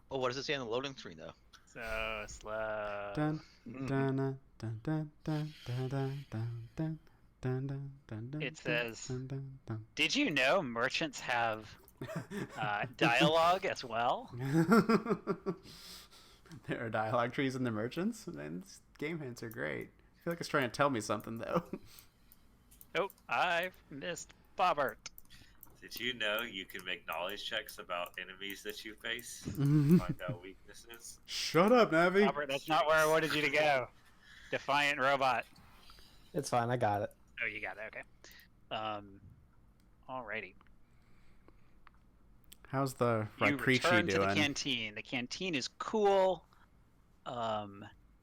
Oh, what does it say on the loading screen though? So slow. Dun, dun, dun, dun, dun, dun, dun, dun, dun, dun, dun, dun, dun, It dun, says- dun, dun, dun. Did you know merchants have Dialogue as well. There are dialogue trees in the merchants, and game hints are great. I feel like it's trying to tell me something though. Oh, I've missed Bobbert. Did you know you can make knowledge checks about enemies that you face? Find out weaknesses. Shut up, Navi. Bobbert, that's not where I wanted you to go. Defiant robot. It's fine. I got it. Oh, you got it. Okay. Alrighty. How's the You Raicrichi return to the doing? canteen. The canteen is cool,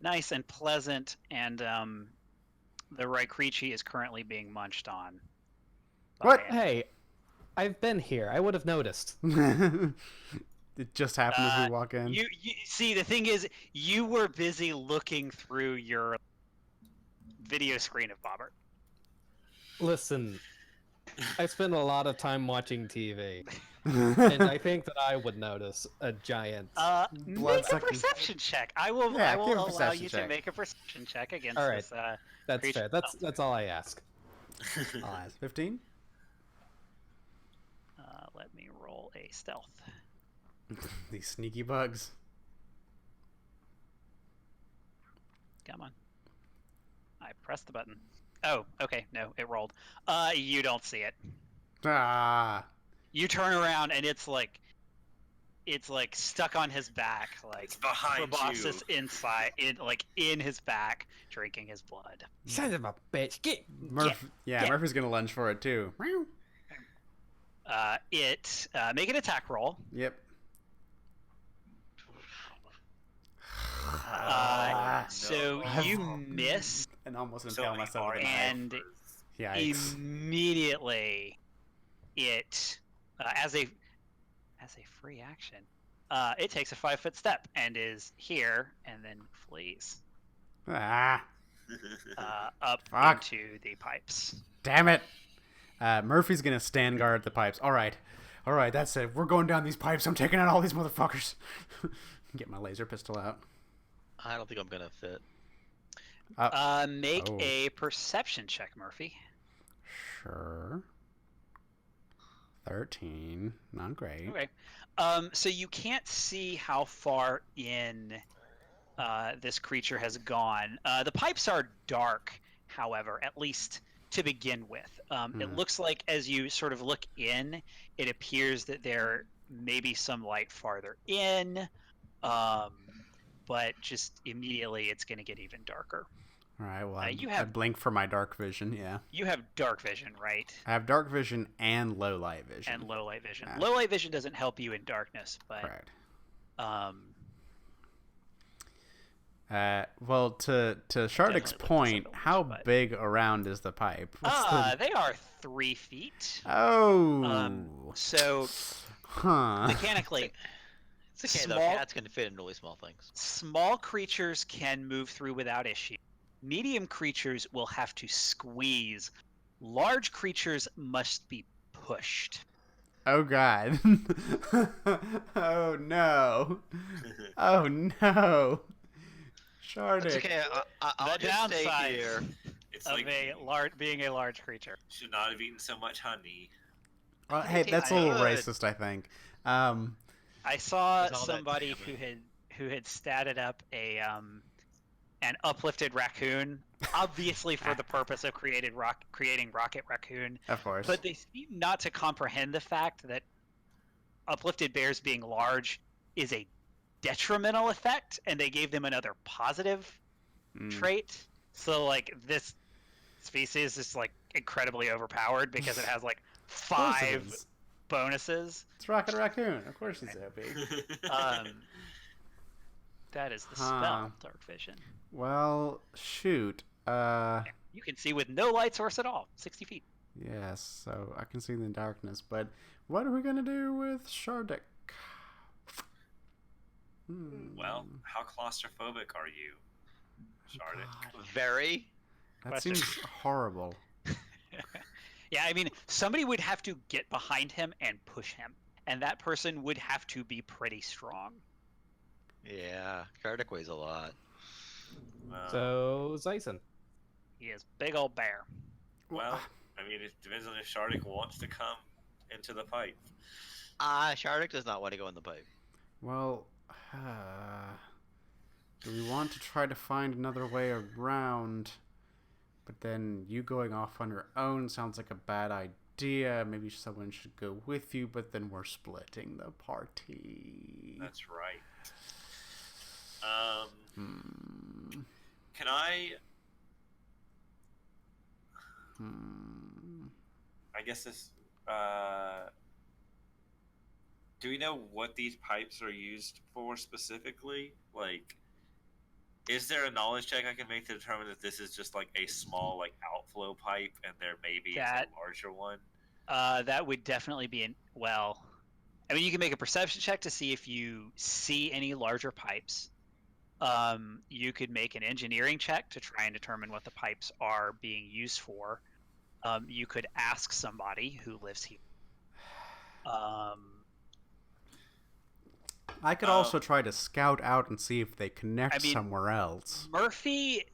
nice and pleasant, and the Raicrichi is currently being munched on. What? Hey, I've been here. I would have noticed. It just happened as we walk in. You see, the thing is, you were busy looking through your video screen of Bobbert. Listen, I spend a lot of time watching TV, and I think that I would notice a giant. Make a sucking. perception check. I will. Yeah, I will give a allow perception you check. to make a perception check against All right. this. That's creature fair. itself. That's all I ask. I'll ask. 15? Let me roll a stealth. These sneaky bugs. Come on. I pressed the button. Oh, okay. No, it rolled. You don't see it. Ah. You turn around and it's like stuck on his back, like It's behind proboscis you. inside, in his back, drinking his blood. Son of a bitch! Get. Yeah, Murphy's gonna lunge for it too. Make an attack roll. Yep. So no. you miss, And almost So impale many myself with a hard knife. and Yikes. immediately it as a free action, it takes a 5-foot step and is here and then flees Ah. up Fuck. into the pipes. Damn it. Murphy's gonna stand guard at the pipes. Alright, that's it. We're going down these pipes. I'm taking out all these motherfuckers. Get my laser pistol out. I don't think I'm gonna fit. Make Oh. a perception check, Murphy. Sure. 13. Not great. Okay. So you can't see how far in this creature has gone. The pipes are dark, however, at least to begin with. It looks like as you sort of look in, it appears that there may be some light farther in, but just immediately it's going to get even darker. Alright, well, you I have- blink for my dark vision, yeah. You have dark vision, right? I have dark vision and low light vision. And low light vision. Yeah. Low light vision doesn't help you in darkness, but Correct. um, Well, to Definitely Shardic's look this point, up, how but- big around is the pipe? they are 3 feet. Oh. So Huh. mechanically, It's okay though. Small- Cats can fit in really small things. small creatures can move through without issue. Medium creatures will have to squeeze. Large creatures must be pushed. Oh god. Oh no. Oh no. Shardic. It's okay. I'll The just stay downside here. It's of like being a large creature. should not have eaten so much honey. Well, hey, that's a little Good. racist, I think. I saw With all that somebody damage. who had statted up an uplifted raccoon, obviously for the purpose of creating Rocket Raccoon. Of course. But they seem not to comprehend the fact that uplifted bears being large is a detrimental effect, and they gave them another positive trait. So, like, this species is, like, incredibly overpowered because it has, like, Of course it 5 is. bonuses. It's Rocket Raccoon. Of course he's OP. That is the Huh. spell, Dark Vision. Well, shoot. You can see with no light source at all, 60 feet. Yes, so I can see in the darkness, but what are we gonna do with Shardic? Well, how claustrophobic are you, Shardic? God, Very. that Question. seems horrible. Yeah, I mean, somebody would have to get behind him and push him, and that person would have to be pretty strong. Yeah, Kardik weighs a lot. So Zyson. He is big old bear. Well, I mean, it depends on if Shardic wants to come into the pipe. Shardik does not want to go in the pipe. Well, do we want to try to find another way around? But then you going off on your own sounds like a bad idea. Maybe someone should go with you, but then we're splitting the party. That's right. Hmm. Can I? I guess this. Do we know what these pipes are used for specifically? Like, is there a knowledge check I can make to determine that this is just like a small like outflow pipe, and there maybe is That- a larger one? That would definitely be well. I mean, you can make a perception check to see if you see any larger pipes. You could make an engineering check to try and determine what the pipes are being used for. You could ask somebody who lives here. I could also try to scout out and see if they connect I mean, somewhere else. Murphy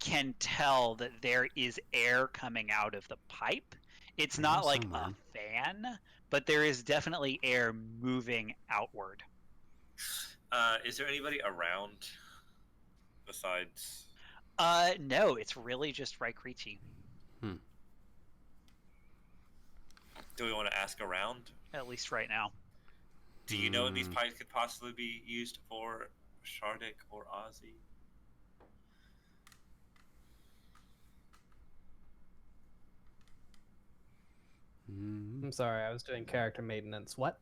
can tell that there is air coming out of the pipe. It's I not know like somewhere. a fan, but there is definitely air moving outward. Is there anybody around besides? No, it's really just Raikriti. Do we want to ask around? At least right now. Do you know what these pipes could possibly be used for, Shardik or Ozzy? I'm sorry, I was doing character maintenance. What?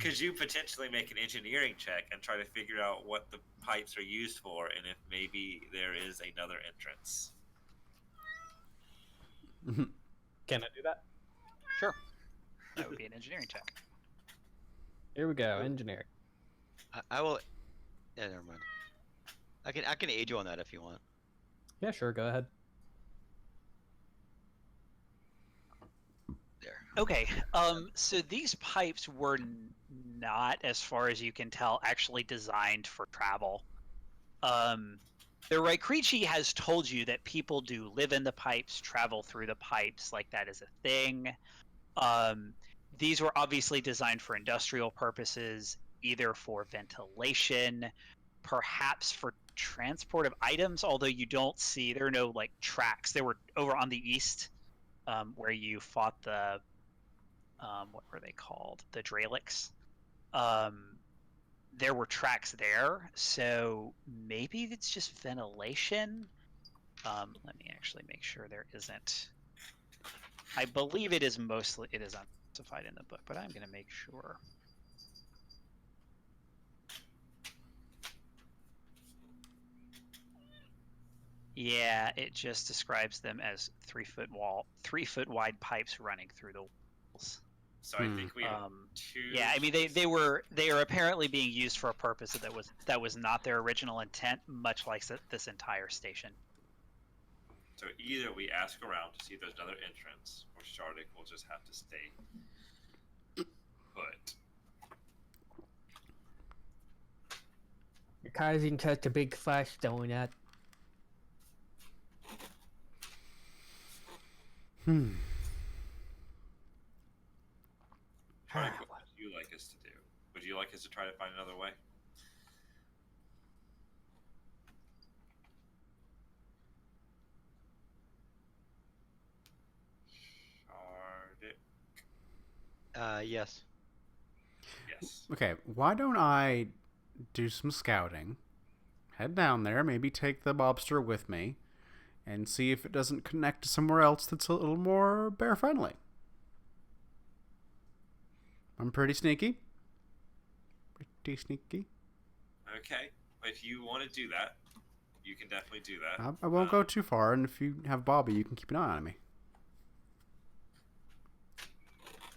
Could you potentially make an engineering check and try to figure out what the pipes are used for, and if maybe there is another entrance? Can I do that? Sure. That would be an engineering check. Here we go, engineering. I will. Yeah, never mind. I can aid you on that if you want. Yeah, sure, go ahead. There. Okay. So these pipes were not, as far as you can tell, actually designed for travel. The Raikriti has told you that people do live in the pipes, travel through the pipes, like that is a thing. These were obviously designed for industrial purposes, either for ventilation, perhaps for transport of items, although you don't see, there are no like tracks. They were over on the east, where you fought the, what were they called? The Dralix. There were tracks there, so maybe it's just ventilation. Let me actually make sure there isn't. I believe it is unspecified in the book, but I'm going to make sure. Yeah, it just describes them as 3 foot wide pipes running through the walls. So I think we have two. Yeah, I mean they are apparently being used for a purpose that was not their original intent, much like this entire station. So either we ask around to see if there's another entrance, or Shardik will just have to stay put. You're causing such a big fuss, donut. Shardik, what would you like us to do? Would you like us to try to find another way? Shardik. Yes. Yes. Okay, why don't I do some scouting, head down there, maybe take the mobster with me, and see if it doesn't connect to somewhere else that's a little more bear friendly. I'm pretty sneaky. Pretty sneaky. Okay. If you want to do that, you can definitely do that. I won't go too far, and if you have Bobby, you can keep an eye on me.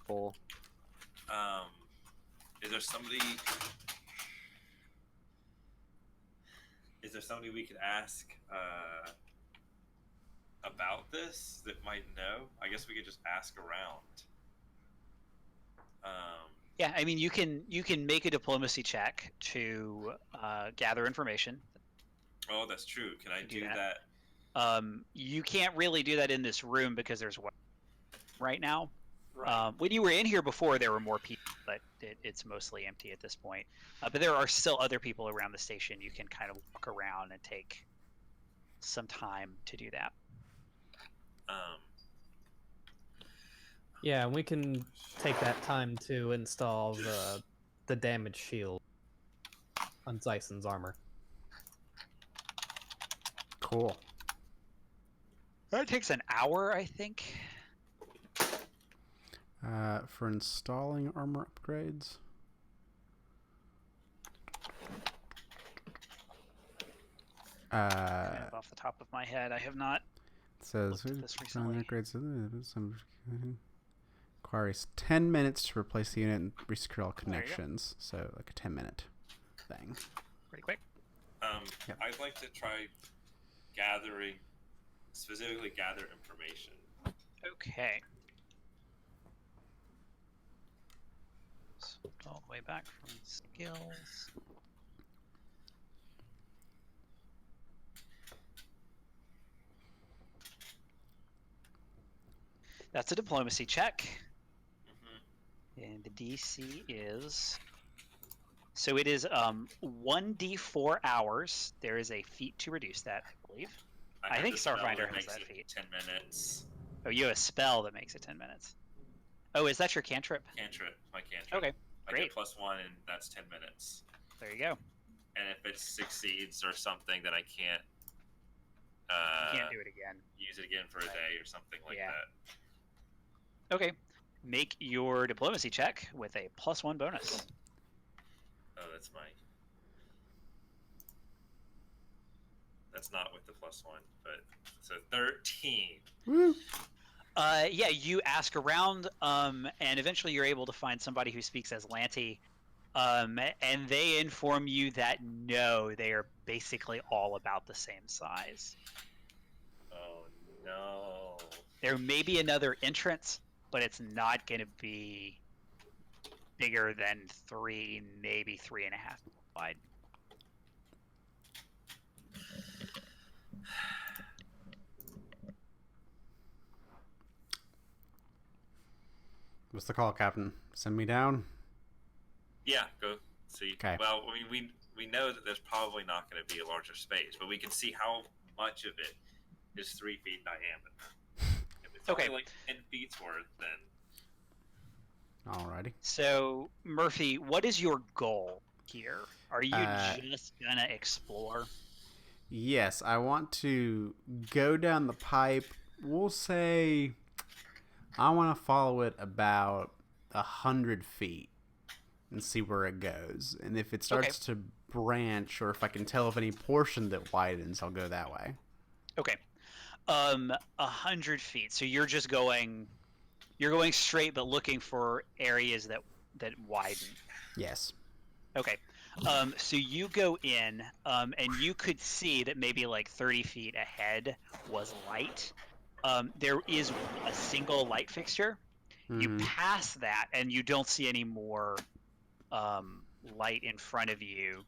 Cool. Is there somebody? Is there somebody we could ask about this that might know? I guess we could just ask around. Yeah, I mean you can make a diplomacy check to gather information. Oh, that's true. Can I do that? You can't really do that in this room because there's one right now. Right. When you were in here before, there were more people, but it's mostly empty at this point. But there are still other people around the station. You can kind of walk around and take some time to do that. Yeah, we can take that time to install the damage shield on Zyson's armor. Cool. That takes an hour, I think. For installing armor upgrades. Kind of off the top of my head, I have not. It says looked at this recently. Requires 10 minutes to replace the unit and resecure all There you go. connections. So like a 10-minute thing. Pretty quick. Yep. I'd like to try specifically gather information. Okay. So, all the way back from skills. That's a diplomacy check. And the DC is... So it is 1d4 hours. There is a feat to reduce that, I believe. I have think the spell Starfinder has makes that it feat. 10 minutes. Oh, you have a spell that makes it 10 minutes. Oh, is that your cantrip? Cantrip, my cantrip. Okay, I great. get +1, and that's 10 minutes. There you go. And if it succeeds or something, then I can't. You can't do it again. Use it again for a day or something like Yeah. that. Okay. Make your diplomacy check with a +1 bonus. Oh, that's not with the +1, but so 13. Woo! Yeah, you ask around, and eventually you're able to find somebody who speaks Aslanti, and they inform you that no, they are basically all about the same size. Oh no. There may be another entrance, but it's not going to be bigger than 3, maybe 3.5 wide. What's the call, Captain? Send me down? Yeah, go see. Okay. Well, I mean, we know that there's probably not going to be a larger space, but we can see how much of it is 3 feet diameter. If it's Okay. only like 10 feet's worth, then Alrighty. So, Murphy, what is your goal here? Are you just gonna explore? Yes, I want to go down the pipe. We'll say I want to follow it about 100 feet and see where it goes. And if it starts to branch, or if I can tell of any portion that widens, I'll go that way. Okay. 100 feet. So you're just going... You're going straight, but looking for areas that widen. Yes. Okay. So you go in, and you could see that maybe like 30 feet ahead was light. There is a single light fixture. You pass that, and you don't see any more light in front of you.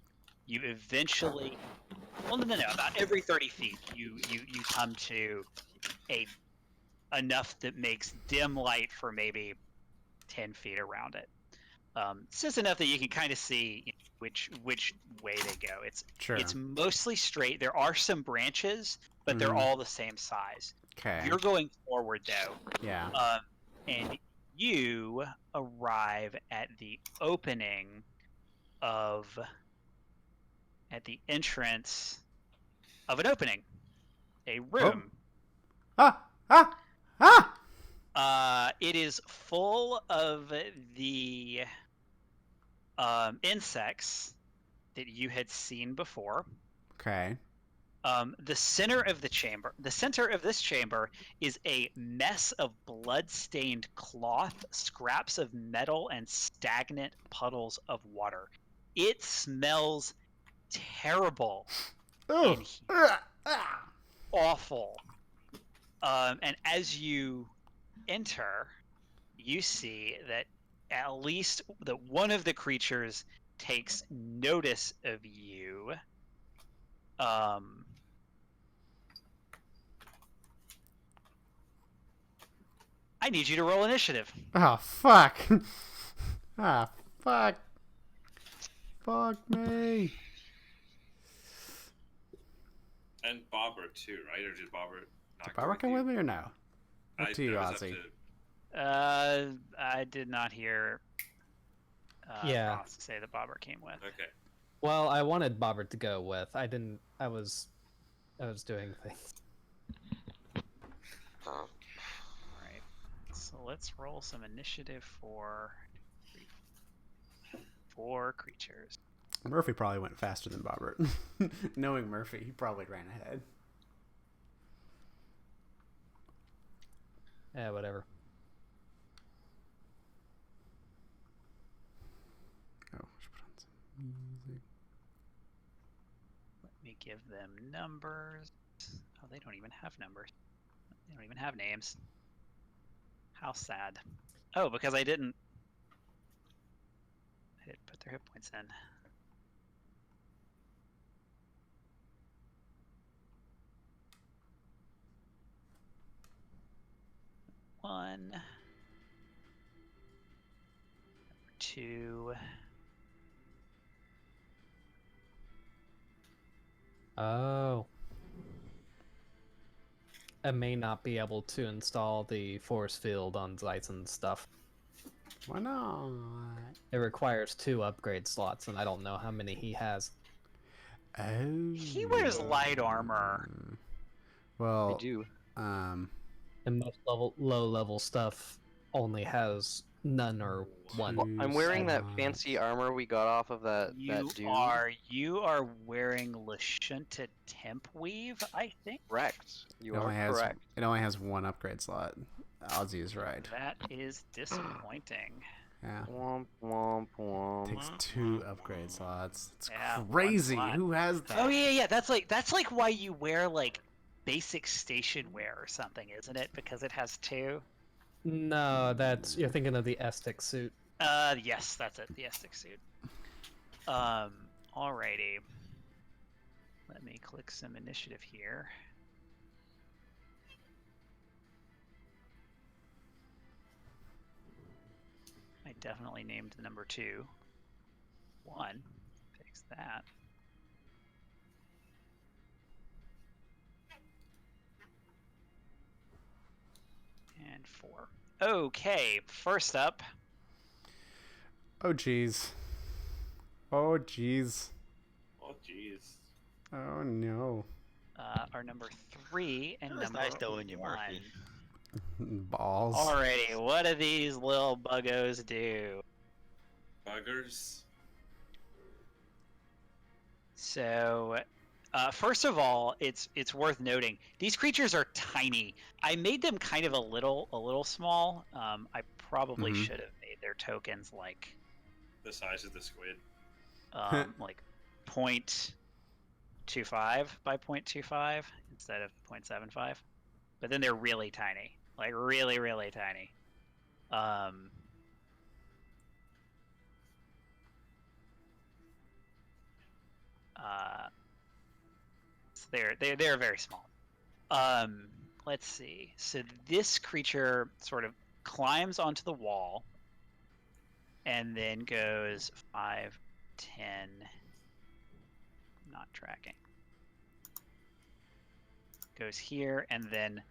You eventually... Well, no. About every 30 feet, you come to enough that makes dim light for maybe 10 feet around it. It's just enough that you can kind of see which way they go. It's mostly straight. There are some branches, but they're all the same size. Okay. You're going forward though. Yeah. And you arrive at the opening at the entrance of an opening, a room. It is full of the insects that you had seen before. Okay. The center of this chamber is a mess of blood-stained cloth, scraps of metal, and stagnant puddles of water. It smells terrible. Awful. And as you enter, you see that at least one of the creatures takes notice of you. I need you to roll initiative. Oh, fuck. Ah, fuck. Fuck me. And Bobber too, right? Or did Bobber not Did go Barbara with come you? with me or no? Up to you, I was up Ozzy. to- I did not hear Yeah. Ross say that Bobber came with. Okay. Well, I wanted Bobbert to go with. I didn't. I was doing things. All right. So let's roll some initiative for 4 creatures. Murphy probably went faster than Bobbert. Knowing Murphy, he probably ran ahead. Yeah, whatever. Oh, I should put on some music. Let me give them numbers. Oh, they don't even have numbers. They don't even have names. How sad. Oh, because I didn't put their hit points in. One. Number 2. Oh. I may not be able to install the force field on Zeisson's stuff. Why not? It requires 2 upgrade slots, and I don't know how many he has. Oh. He wears light armor. Well, I do. um, And most low-level stuff only has none or one. Well, I'm wearing that slots. fancy armor we got off of that dude. You are wearing Lashunta Temp Weave, I think. Correct. You It are only has correct. it only has 1 upgrade slot. Ozzy is right. That is disappointing. Yeah. Womp womp womp. Takes 2 upgrade slots. It's Yeah, 1 crazy. slot. Who has that? Oh yeah. That's like why you wear like basic station wear or something, isn't it? Because it has 2. No, that's you're thinking of the Estic suit. Yes, that's it. The Estic suit. Alrighty. Let me click some initiative here. I definitely named the number 2. 1. Fix that. And 4. Okay, first up. Oh jeez. Oh jeez. Oh jeez. Oh no. Our number 3 and It was number nice knowing you, 1. Murphy. Balls. Alrighty, what do these little buggos do? Buggers. So, first of all, it's worth noting these creatures are tiny. I made them kind of a little small. I probably Mhm. should have made their tokens like The size of the squid. like 0.25 by 0.25 instead of 0.75. But then they're really tiny, like really tiny. So they're very small. Let's see. So this creature sort of climbs onto the wall and then goes 5, 10. Not tracking. Goes here and then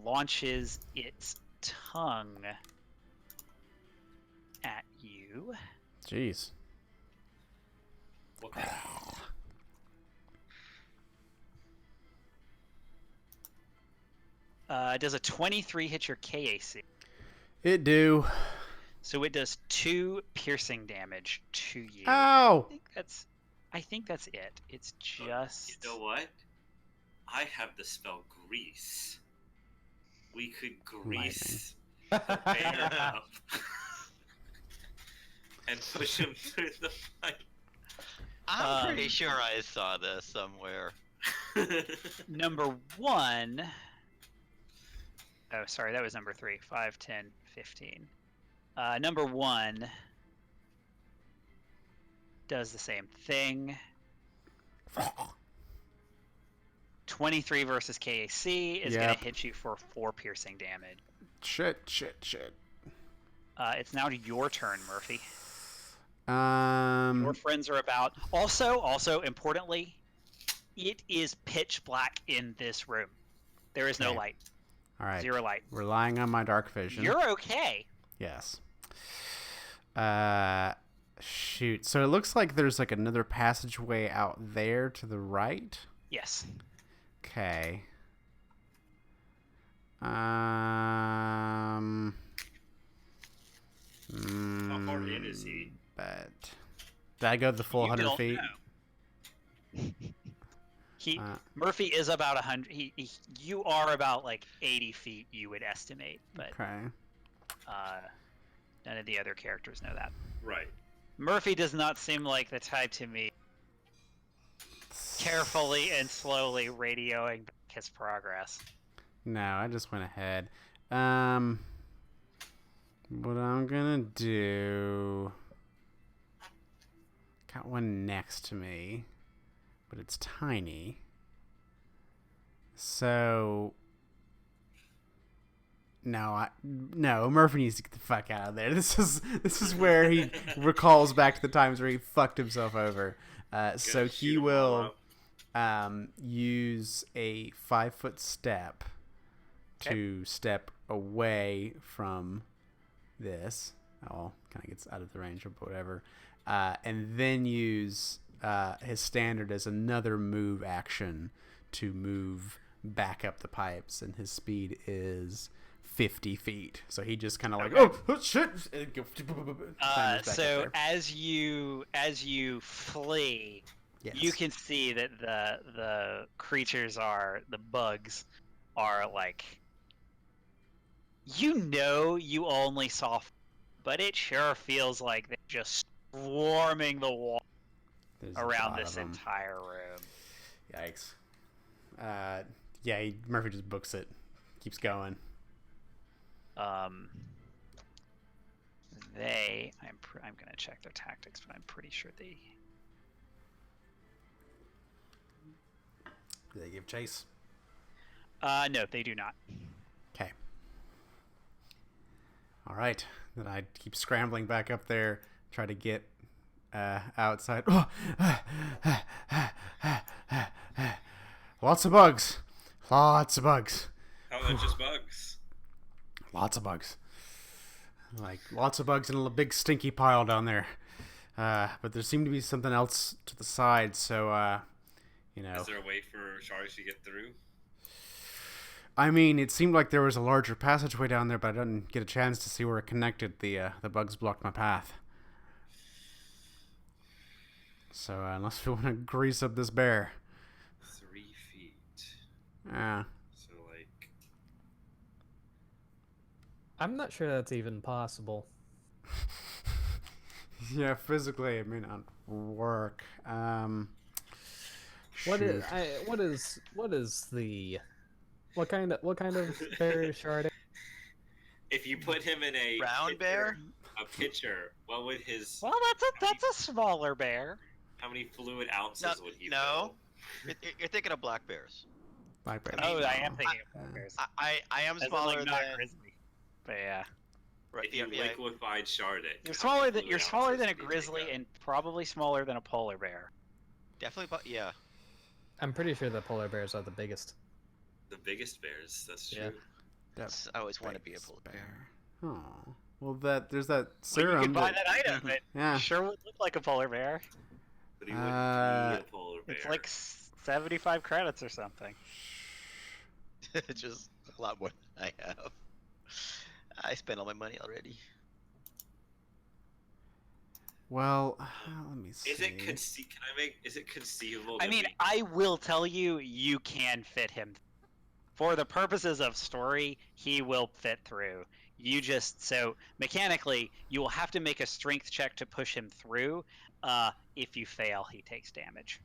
launches its tongue at you. Jeez. What the Does a 23 hit your KAC? It do. So it does 2 piercing damage to you. Ow! I think that's it. It's just. You know what? I have the spell grease. We could grease the bear up and push him through the fight. I'm pretty sure I saw this somewhere. Number 1. Oh, sorry, that was number 3. 5, 10, 15. Number 1 does the same thing. 23 versus KAC is going to hit you for 4 piercing damage. Shit. It's now your turn, Murphy. Um. Your friends are about. Also, importantly, it is pitch black in this room. There is no Okay. light. All right. 0 light. Relying on my dark vision. You're okay. Yes. Shoot. So it looks like there's like another passageway out there to the right. Yes. Okay. How far in is he? But did I go the full You 100 don't feet? know. Murphy is about 100. You are about like 80 feet, you would estimate, but Okay. none of the other characters know that. Right. Murphy does not seem like the type to me. Carefully and slowly radioing back his progress. No, I just went ahead. What I'm gonna do. Got one next to me, but it's tiny. So. No, Murphy needs to get the fuck out of there. This is where he recalls back to the times where he fucked himself over. So Shoot he 'em all will up. use a 5-foot step to step away from this. Oh, kind of gets out of the range or whatever. And then use his standard as another move action to move back up the pipes. And his speed is 50 feet. So he just kind of like, oh shit. So as you flee, Yes. you can see that the creatures the bugs are like, you only saw, but it sure feels like they're just swarming the wall There's a around lot this of 'em. entire room. Yikes. Murphy just books it. Keeps going. I'm gonna check their tactics, but I'm pretty sure Do they give chase? no, they do not. Okay. All right. Then I keep scrambling back up there, try to get outside. Lots of bugs. Lots of bugs. How much is bugs? Lots of bugs. Like, lots of bugs in a big stinky pile down there. But there seemed to be something else to the side, so, Is there a way for sharks to get through? I mean, it seemed like there was a larger passageway down there, but I didn't get a chance to see where it connected. The bugs blocked my path. So, unless we want to grease up this bear. 3 feet. Yeah. So, like... I'm not sure that's even possible. Yeah, physically it may not work. What shoot. What kind of bear is Shard? If you put him in a Brown bear? a pitcher, what would his... Well, that's a smaller bear. How many fluid ounces would he No. You're thinking of black bears. Black bear. Oh, I am thinking of bears. I am As in, smaller like, not than. grizzly. But yeah, Right, If you liquefied shard it, you're how many smaller fluid than a ounces would he grizzly take up? and probably smaller than a polar bear. Definitely, but yeah. I'm pretty sure the polar bears are the biggest. The biggest bears, that's true. Yeah. I always want to be a polar bear. Oh. Well, there's that Well, serum. you can buy that- that item. It Yeah. sure would look like a polar bear. But he wouldn't be a polar bear. It's like 75 credits or something. Just a lot more than I have. I spent all my money already. Well, let me see. Is it conceivable? I that mean, we- I will tell you, you can fit him. For the purposes of story, he will fit through. So mechanically, you will have to make a strength check to push him through. If you fail, he takes damage.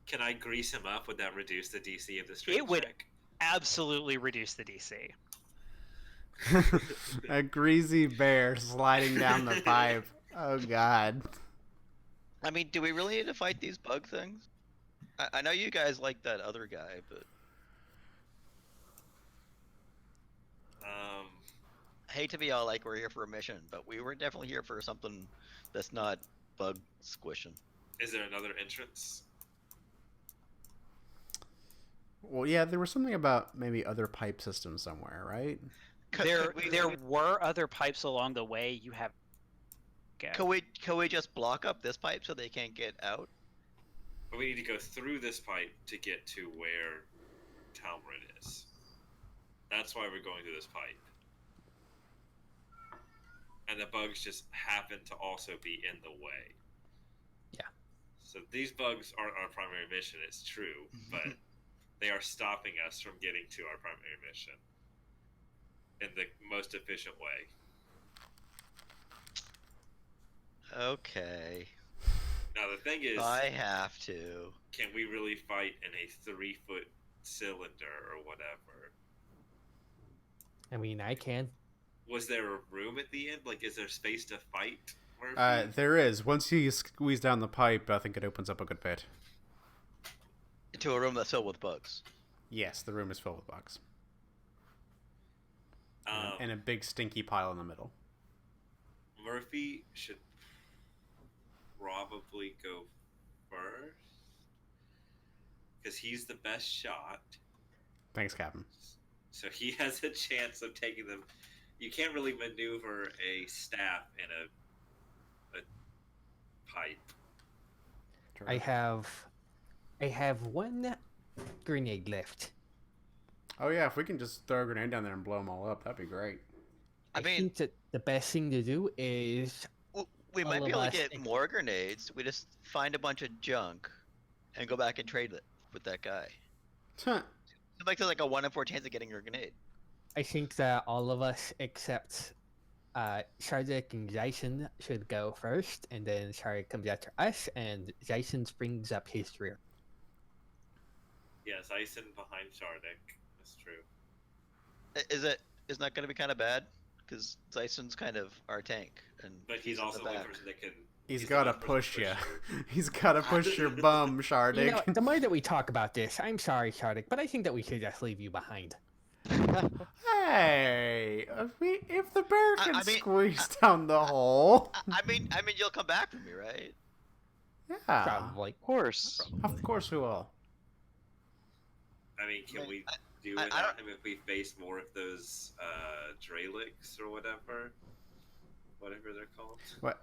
Can I grease him up? Would that reduce the DC of the strength It would check? absolutely reduce the DC. A greasy bear sliding down the pipe. Oh God. I mean, do we really need to fight these bug things? I know you guys like that other guy, but hate to be all like we're here for a mission, but we were definitely here for something that's not bug squishing. Is there another entrance? Well, yeah, there was something about maybe other pipe systems somewhere, right? There were other pipes along the way. You have. Can we just block up this pipe so they can't get out? But we need to go through this pipe to get to where Talmud is. That's why we're going through this pipe. And the bugs just happen to also be in the way. Yeah. So these bugs aren't our primary mission, it's true, but they are stopping us from getting to our primary mission in the most efficient way. Okay. Now the thing is, I have to. can we really fight in a 3-foot cylinder or whatever? I mean, I can. Was there a room at the end? Like, is there space to fight? Murphy? There is. Once you squeeze down the pipe, I think it opens up a good bit. To a room that's filled with bugs. Yes, the room is filled with bugs. Um, And a big stinky pile in the middle. Murphy should probably go first because he's the best shot. Thanks, Captain. So he has a chance of taking them. You can't really maneuver a staff in a pipe. I have one grenade left. Oh yeah, if we can just throw a grenade down there and blow them all up, that'd be great. I mean, think that the best thing to do is we might all be of able to us get think- more grenades. We just find a bunch of junk and go back and trade it with that guy. Huh. It makes it like a 1 in 4 chance of getting your grenade. I think that all of us except Shardik and Jason should go first, and then Shardik comes after us, and Jason brings up his rear. Yes, Ison behind Shardik. That's true. Isn't that going to be kind of bad? Because Zyson's kind of our tank, and But he's in also the back. person that can. He's the gotta one person push you. you. He's gotta push your bum, Shardik. You know, the more that we talk about this, I'm sorry, Shardik, but I think that we should just leave you behind. Hey, if the bear can I mean, squeeze down the hole, I mean, you'll come back for me, right? yeah, Probably. Of course. of course we will. I mean, can Like, we do I without him if we face more of those Dralics or whatever? Whatever they're called. What?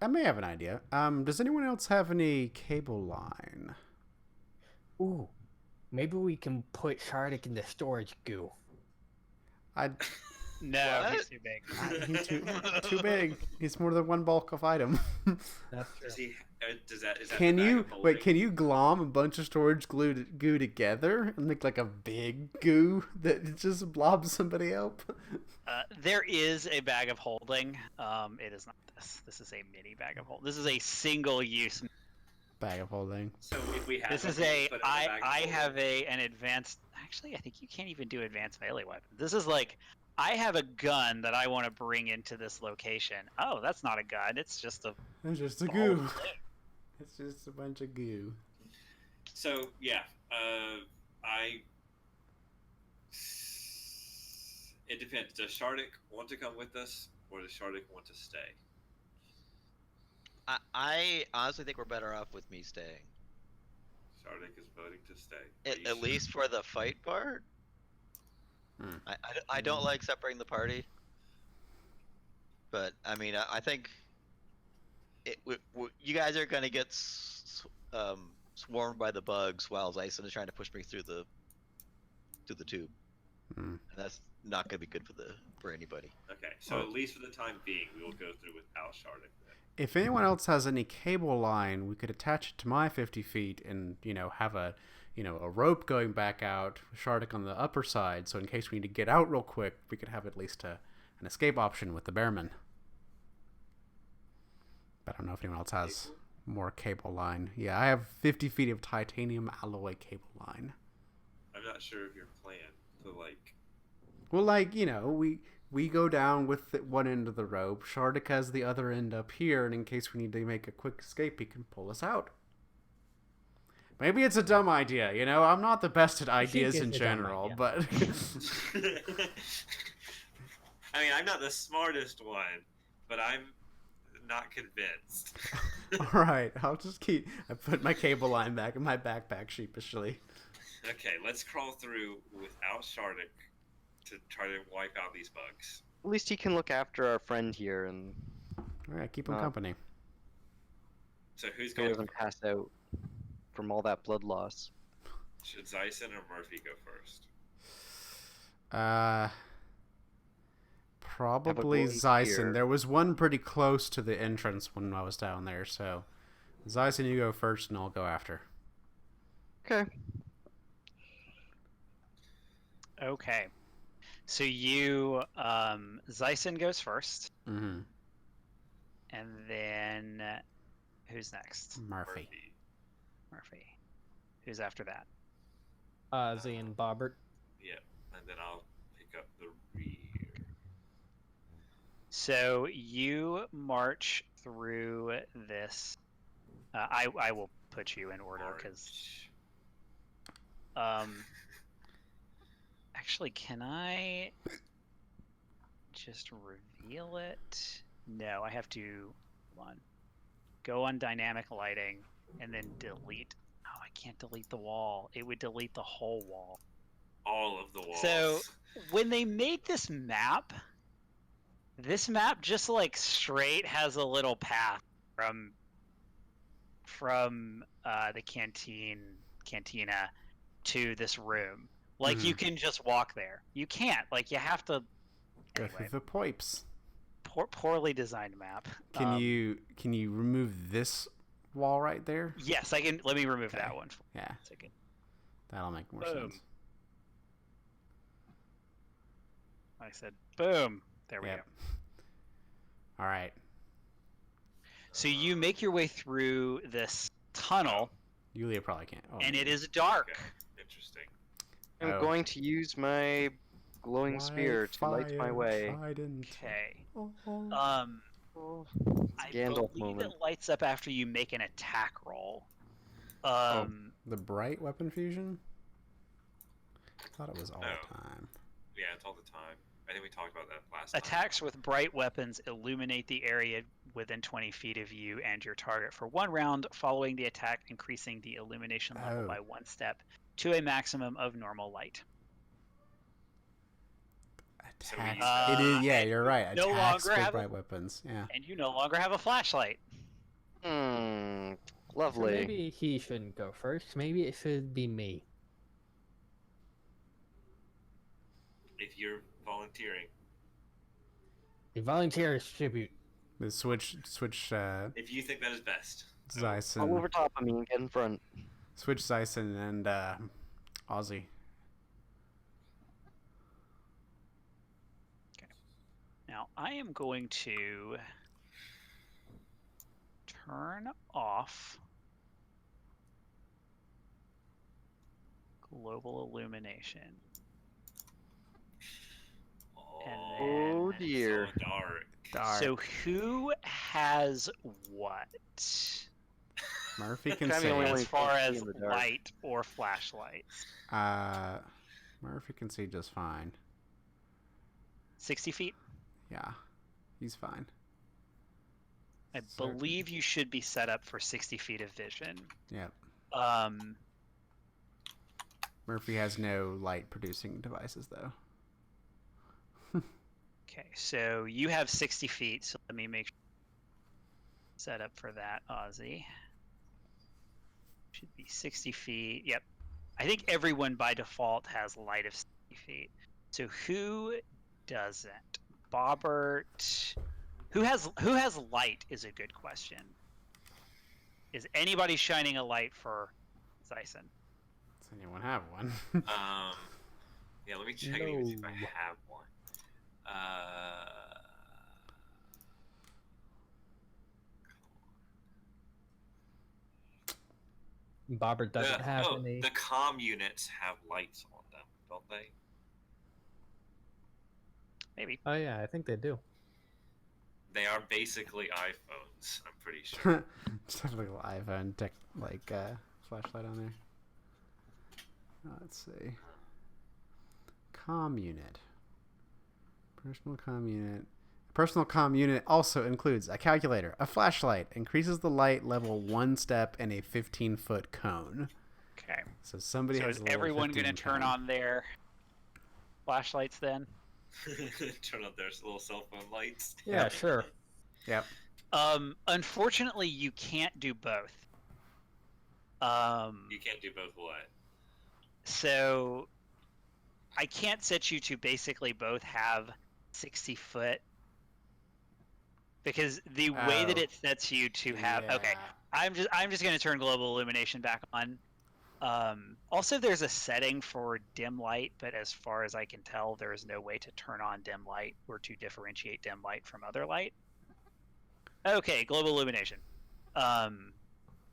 I may have an idea. Does anyone else have any cable line? Ooh, maybe we can put Shardik in the storage goo. No, What? he's too big. He's too big. He's more than one bulk of item. That's Does he? Is that Can the bag you of holding? wait? Can you glom a bunch of storage goo together and make like a big goo that just blobs somebody up? There is a bag of holding. It is not this. This is a mini bag of holding. This is a single-use. Bag of holding. So if we have This is something to a. put in the bag of I holding- have an advanced. Actually, I think you can't even do advanced melee weapon. This is like. I have a gun that I want to bring into this location. Oh, that's not a gun. It's just a. It's just a ball goo. of thing. It's just a bunch of goo. So yeah, it depends. Does Shardik want to come with us, or does Shardik want to stay? I honestly think we're better off with me staying. Shardik is voting to stay. Are you At sure? least for the fight part. Hmm. I don't like separating the party. But I mean, I think you guys are gonna get swarmed by the bugs while Zyson is trying to push me through the tube, Hmm. and that's not gonna be good for anybody. Okay, so Oh. at least for the time being, we will go through without Shardik. Then. If anyone else has any cable line, we could attach it to my 50 feet and, have a rope going back out, Shardik on the upper side, so in case we need to get out real quick, we could have at least an escape option with the Bearman. But I don't know if anyone else has more cable line. Yeah, I have 50 feet of titanium alloy cable line. I'm not sure of your plan to Well, we go down with one end of the rope. Shardik has the other end up here, and in case we need to make a quick escape, he can pull us out. Maybe it's a dumb idea, I'm not the best at ideas it's in a dumb general, idea. but I mean, I'm not the smartest one, but I'm not convinced. All right, I'll just keep. I put my cable line back in my backpack sheepishly. Okay, let's crawl through without Shardik to try to wipe out these bugs. At least he can look after our friend here and All right, keep him Uh, company. So who's he going? doesn't pass out from all that blood loss. Should Zyson or Murphy go first? Probably glowing Zyson. spear. There was one pretty close to the entrance when I was down there, so Zyson, you go first, and I'll go after. Okay. Okay. So you, Zyson goes first, Mm-hmm. and then who's next? Murphy. Murphy. Who's after that? Ozzy and Bobbert. Yeah, and then I'll pick up the rear. So you march through this. I will put you in order because. Actually, can I just reveal it? No, I have to. Hold on. Go on dynamic lighting and then delete. Oh, I can't delete the wall. It would delete the whole wall. All of the walls. So when they made this map just like straight has a little path from the cantina to this room. Like you can just walk there. You can't. Like you have to. Go Anyway, through the pipes. poorly designed map. Can you remove this wall right there? Yes, I can. Let me remove Okay. that one. Yeah, Second. that'll make more Boom. sense. I said, boom. There we Yep. go. All right. So you make your way through this tunnel, Yulia probably can't. Oh, and it is dark. Okay, interesting. I'm Oh. going to use my glowing spear to light my way. Trident. Okay. Oh. Oh, I Gandalf believe moment. it lights up after you make an attack roll. The bright weapon fusion? I thought it was all No. the time. Yeah, it's all the time. I think we talked about that last time. Attacks with bright weapons illuminate the area within 20 feet of you and your target for 1 round, following the attack, increasing the illumination level Oh. by 1 step to a maximum of normal light. So we Attacks. use It is. Yeah, and you're right. no Attacks longer with have a- bright weapons. Yeah. And you no longer have a flashlight. So Lovely. maybe he shouldn't go first. Maybe it should be me. If you're volunteering. The volunteer's tribute. The switch. If you think that is best. All Zyson. over top of me and get in front. Switch Zyson and Ozzy. Now, I am going to turn off global illumination. Oh then- dear. So dark. Dark. So who has what? Murphy can Kinda see. only As one far can see as in the dark. light or flashlights? Murphy can see just fine. 60 feet? Yeah, he's fine. I believe you should be set up for 60 feet of vision. Yep. Um, Murphy has no light producing devices though. okay, so you have 60 feet, so let me make sure set up for that, Ozzy. Should be 60 feet. Yep. I think everyone by default has light of 60 feet. So who doesn't? Bobbert. Who has light is a good question. Is anybody shining a light for Zyson? Does anyone have one? Yeah, let me check and see if I No. have one. Bobbert doesn't have any. The comm units have lights on them, don't they? Maybe. Oh yeah, I think they do. They are basically iPhones, I'm pretty sure. Just have a little iPhone tech flashlight on there. Let's see. Comm unit. Personal comm unit. Personal comm unit also includes a calculator, a flashlight, increases the light level 1 step, and a 15-foot cone. Okay. So somebody So has is a level everyone 15 going to turn cone. on their flashlights then? Turn on their little cell phone lights. Yeah, sure. Yep. Unfortunately, you can't do both. You can't do both what? So I can't set you to basically both have 60-foot because the way that Oh. it sets you to have okay, Yeah. I'm just going to turn global illumination back on. Also, there's a setting for dim light, but as far as I can tell, there is no way to turn on dim light or to differentiate dim light from other light. Okay, global illumination.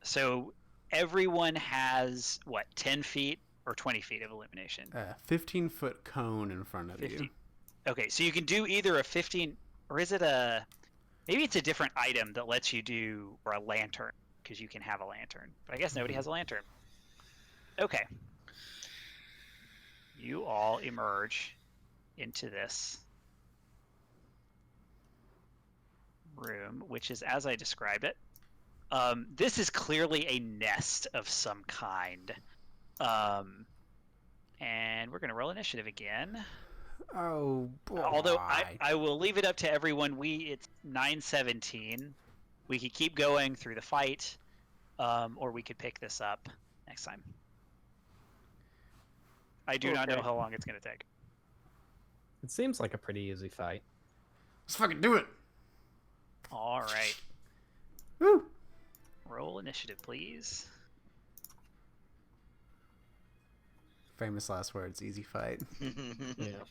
So everyone has what, 10 feet or 20 feet of illumination? 15-foot cone in front of 15. you. Okay, so you can do either a 15, or is it a? Maybe it's a different item that lets you do, or a lantern, because you can have a lantern. But I guess nobody has a lantern. Okay. You all emerge into this room, which is as I describe it. This is clearly a nest of some kind. And we're going to roll initiative again. Oh, boy. Although I will leave it up to everyone. It's 9:17. We could keep going through the fight, or we could pick this up next time. I do not know how long it's going to take. It seems like a pretty easy fight. Let's fucking do it. All right. Woo. Roll initiative, please. Famous last words, easy fight. Yeah.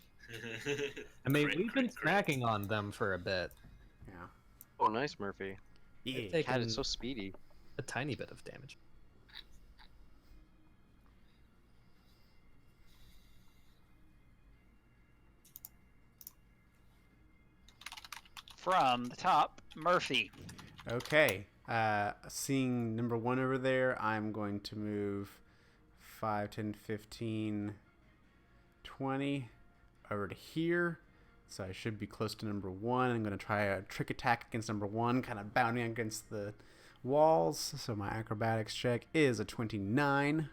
I mean, we've been snacking on them for a bit. Yeah. Oh, nice, Murphy. Yeah. Taking God, it's so speedy. a tiny bit of damage. From the top, Murphy. Okay. Seeing number 1 over there, I'm going to move 5, 10, 15, 20 over to here. So I should be close to number 1. I'm going to try a trick attack against number 1, kind of bounding against the walls. So my acrobatics check is a 29.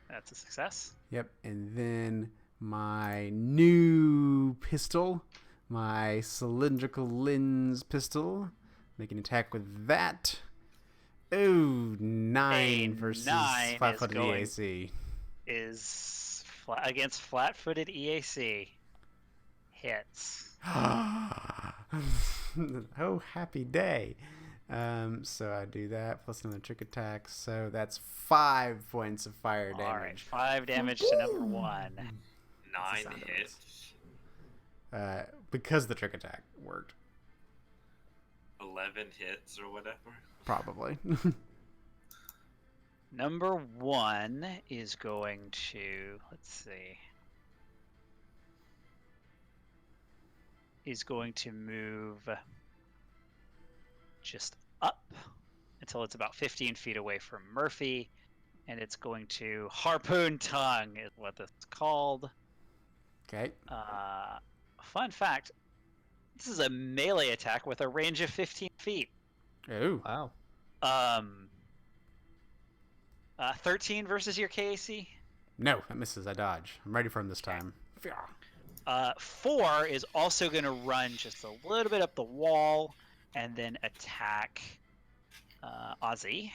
That's a success. Yep. And then my new pistol, my cylindrical lens pistol, make an attack with that. Oh, 9 versus 9 5-footed EAC. Is against flat-footed EAC. Hits. Oh, happy day. So I do that plus another trick attack. So that's 5 points of fire damage. All right, 5 damage to number 1. 9 hits. Because the trick attack worked. 11 hits or whatever. Probably. Number 1 is going to, let's see, is going to move just up until it's about 15 feet away from Murphy, and it's going to harpoon tongue is what this is called. Okay. Fun fact, this is a melee attack with a range of 15 feet. Oh. Wow. 13 versus your KAC. No, that misses. I dodge. I'm ready for him this time. 4 is also going to run just a little bit up the wall and then attack Ozzy.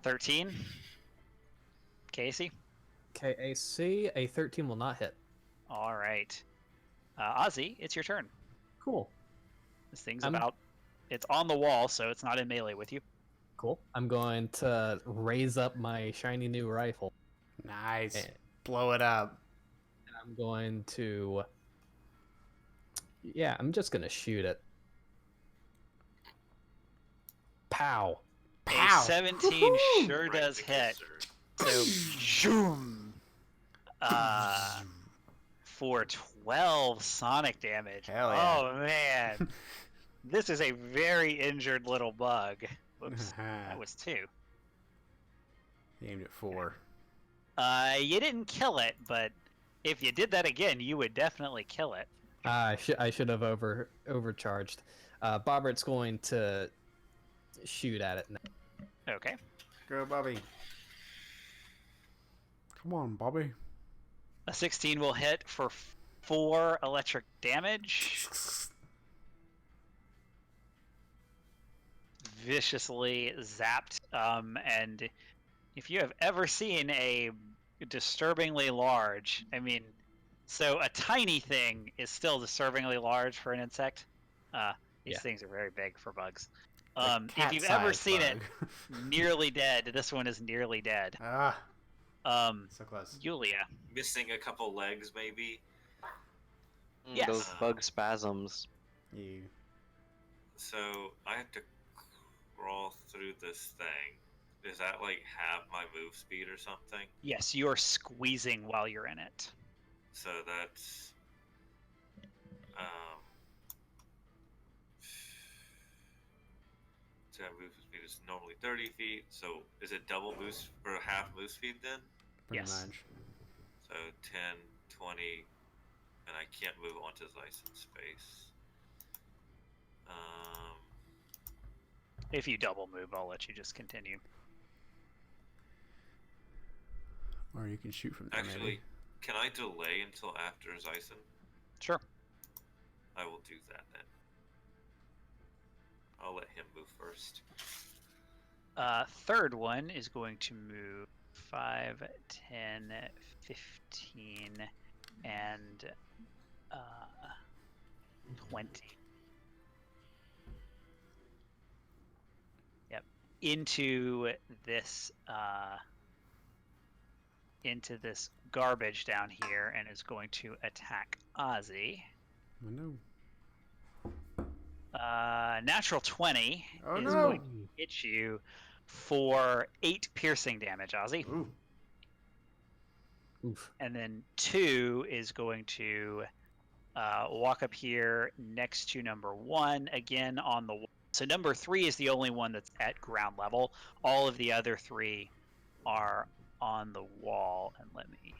13. Casey. KAC, a 13 will not hit. All right. Ozzy, it's your turn. Cool. This thing's it's on the wall, so it's not in melee with you. Cool. I'm going to raise up my shiny new rifle. Nice. And Blow it up. I'm going to... Yeah, I'm just going to shoot it. Pow. Pow. A 17 Woo-hoo! sure Right does in the hit. kisser. So, zoom. For 12 sonic damage. Hell yeah. Oh, man. This is a very injured little bug. Whoops. That was 2. Aimed at 4. You didn't kill it, but If you did that again, you would definitely kill it. I should have overcharged. Bobbert's going to shoot at it now. Okay. Go, Bobby. Come on, Bobby. A 16 will hit for 4 electric damage. Viciously zapped. And if you have ever seen a disturbingly large, I mean, so a tiny thing is still disturbingly large for an insect. These Yeah. things are very big for bugs. A If you've ever cat-sized seen it, bug. nearly dead. This one is nearly dead. Ah, So close. Yulia. Missing a couple legs, maybe. Yes. Those bug spasms. You. So I have to crawl through this thing. Does that like have my move speed or something? Yes, you are squeezing while you're in it. So that's so move speed is normally 30 feet. So is it double boost or half move speed then? Pretty Yes. much. So 10, 20, and I can't move onto licensed space. If you double move, I'll let you just continue. Or you can shoot from there. Actually, maybe. can I delay until after Zyson? Sure. I will do that then. I'll let him move first. Third one is going to move 5, 10, 15, and 20. Yep. Into this garbage down here, and is going to attack Ozzy. Oh, no. Natural 20 Oh, is no. going to hit you for 8 piercing damage, Ozzy. Ooh. Oof. And then 2 is going to walk up here next to number 1, again on the wall. So number 3 is the only one that's at ground level. All of the other 3 are on the wall. And let me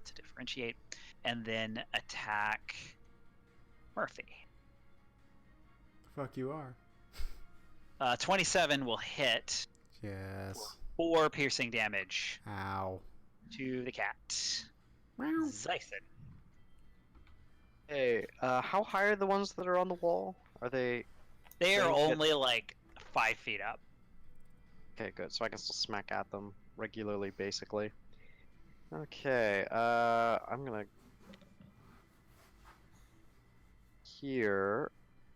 to differentiate. And then attack Murphy. Fuck you are. 27 will hit Yes. 4 piercing damage Ow. to the cat. Meow. Zyson. Hey, how high are the ones that are on the wall? Are they? They are They hit- only like 5 feet up. Okay, good. So I can still smack at them regularly, basically. Okay, I'm gonna here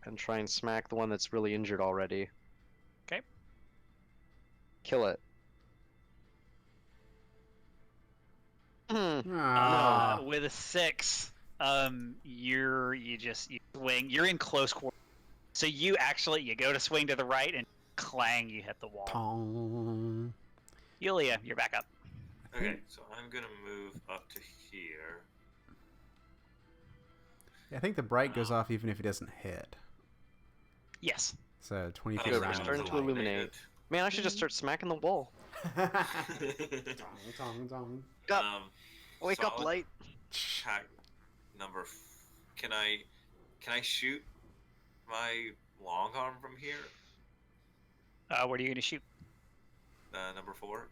and try and smack the one that's really injured already. Okay. Kill it. Ah. With a 6, you swing. You're in close quarters, so you go to swing to the right, and clang, you hit the wall. Tong. Yulia, you're back up. Okay, so I'm gonna move up to here. I think the bright goes off even if it doesn't hit. Yes. So 20 Oh, feet Good, we're around. starting to illuminate. Man, I should just start smacking the wall. Tong, tong, tong. Wake up, solid light. Check number. Can I shoot my long arm from here? What are you going to shoot? Number 4.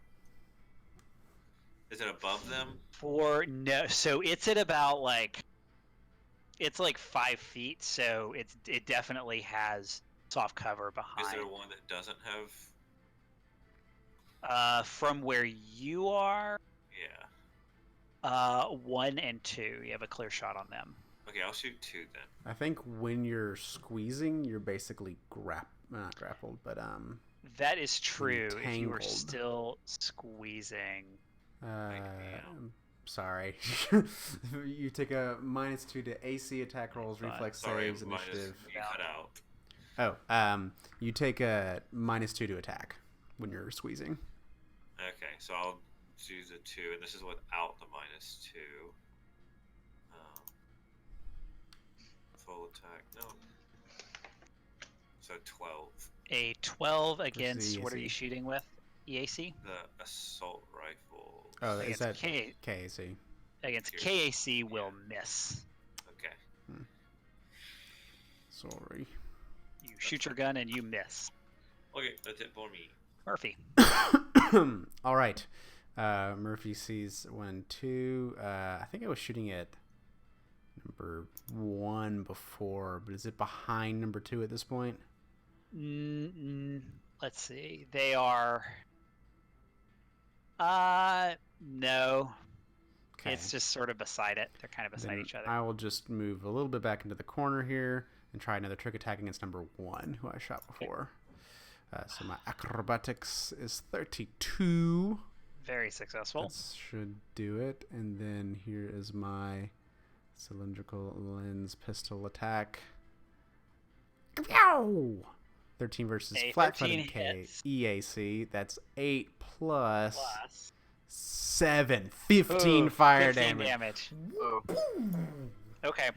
Is it above them? No, so it's at about it's like 5 feet, so it definitely has soft cover behind. Is there one that doesn't have? From where you are, Yeah. 1 and 2, you have a clear shot on them. Okay, I'll shoot 2 then. I think when you're squeezing, you're basically not grappled, but That is true. If you were Entangled. still squeezing, sorry. You take a -2 to AC attack rolls, reflex Sorry, saves, initiative. you cut out. Oh, you take a -2 to attack when you're squeezing. Okay, so I'll do the 2, and this is without the -2. Full attack, no. So 12. a 12 against what are EAC? you shooting with? EAC? The assault rifle. Oh, is Against that K. KAC? against Piercing. KAC will miss. Okay. Sorry. You shoot your gun and you miss. Okay, that's it for me. Murphy. All right. Murphy sees 1, 2. I think I was shooting at number 1 before, but is it behind number 2 at this point? Let's see. They are. No. Okay. It's just sort of beside it. They're kind of beside Then each other. I will just move a little bit back into the corner here and try another trick attack against number 1, who I shot before. So my acrobatics is 32. Very successful. That should do it. And then here is my cylindrical lens pistol attack. Kapow! 13 versus A flat-footed 13 K hits. EAC. That's 8 plus Plus 7. 15 fire 15 damage. Okay.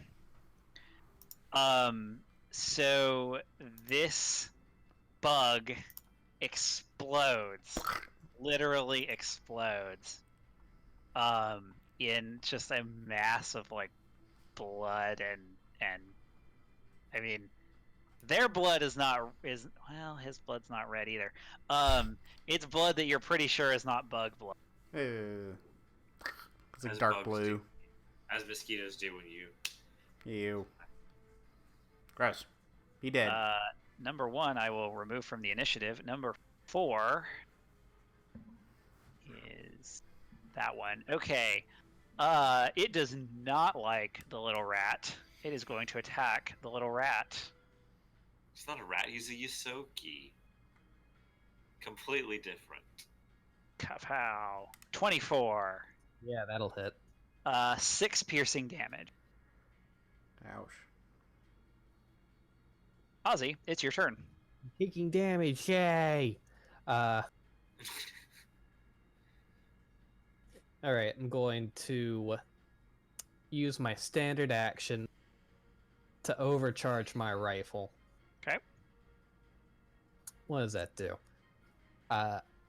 So this bug explodes. Literally explodes. In just a mass of like blood and I mean their blood is well, his blood's not red either. It's blood that you're pretty sure is not bug blood. It's like As dark bugs blue. do. As mosquitoes do when you. Ew. Gross. He dead. Number 1 I will remove from the initiative. Number 4 is that one. Okay. It does not like the little rat. It is going to attack the little rat. It's not a rat, he's a Yosoki. Completely different. Kapow. 24. Yeah, that'll hit. 6 piercing damage. Ouch. Ozzy, it's your turn. Taking damage, yay! Alright, I'm going to use my standard action to overcharge my rifle. Okay. What does that do?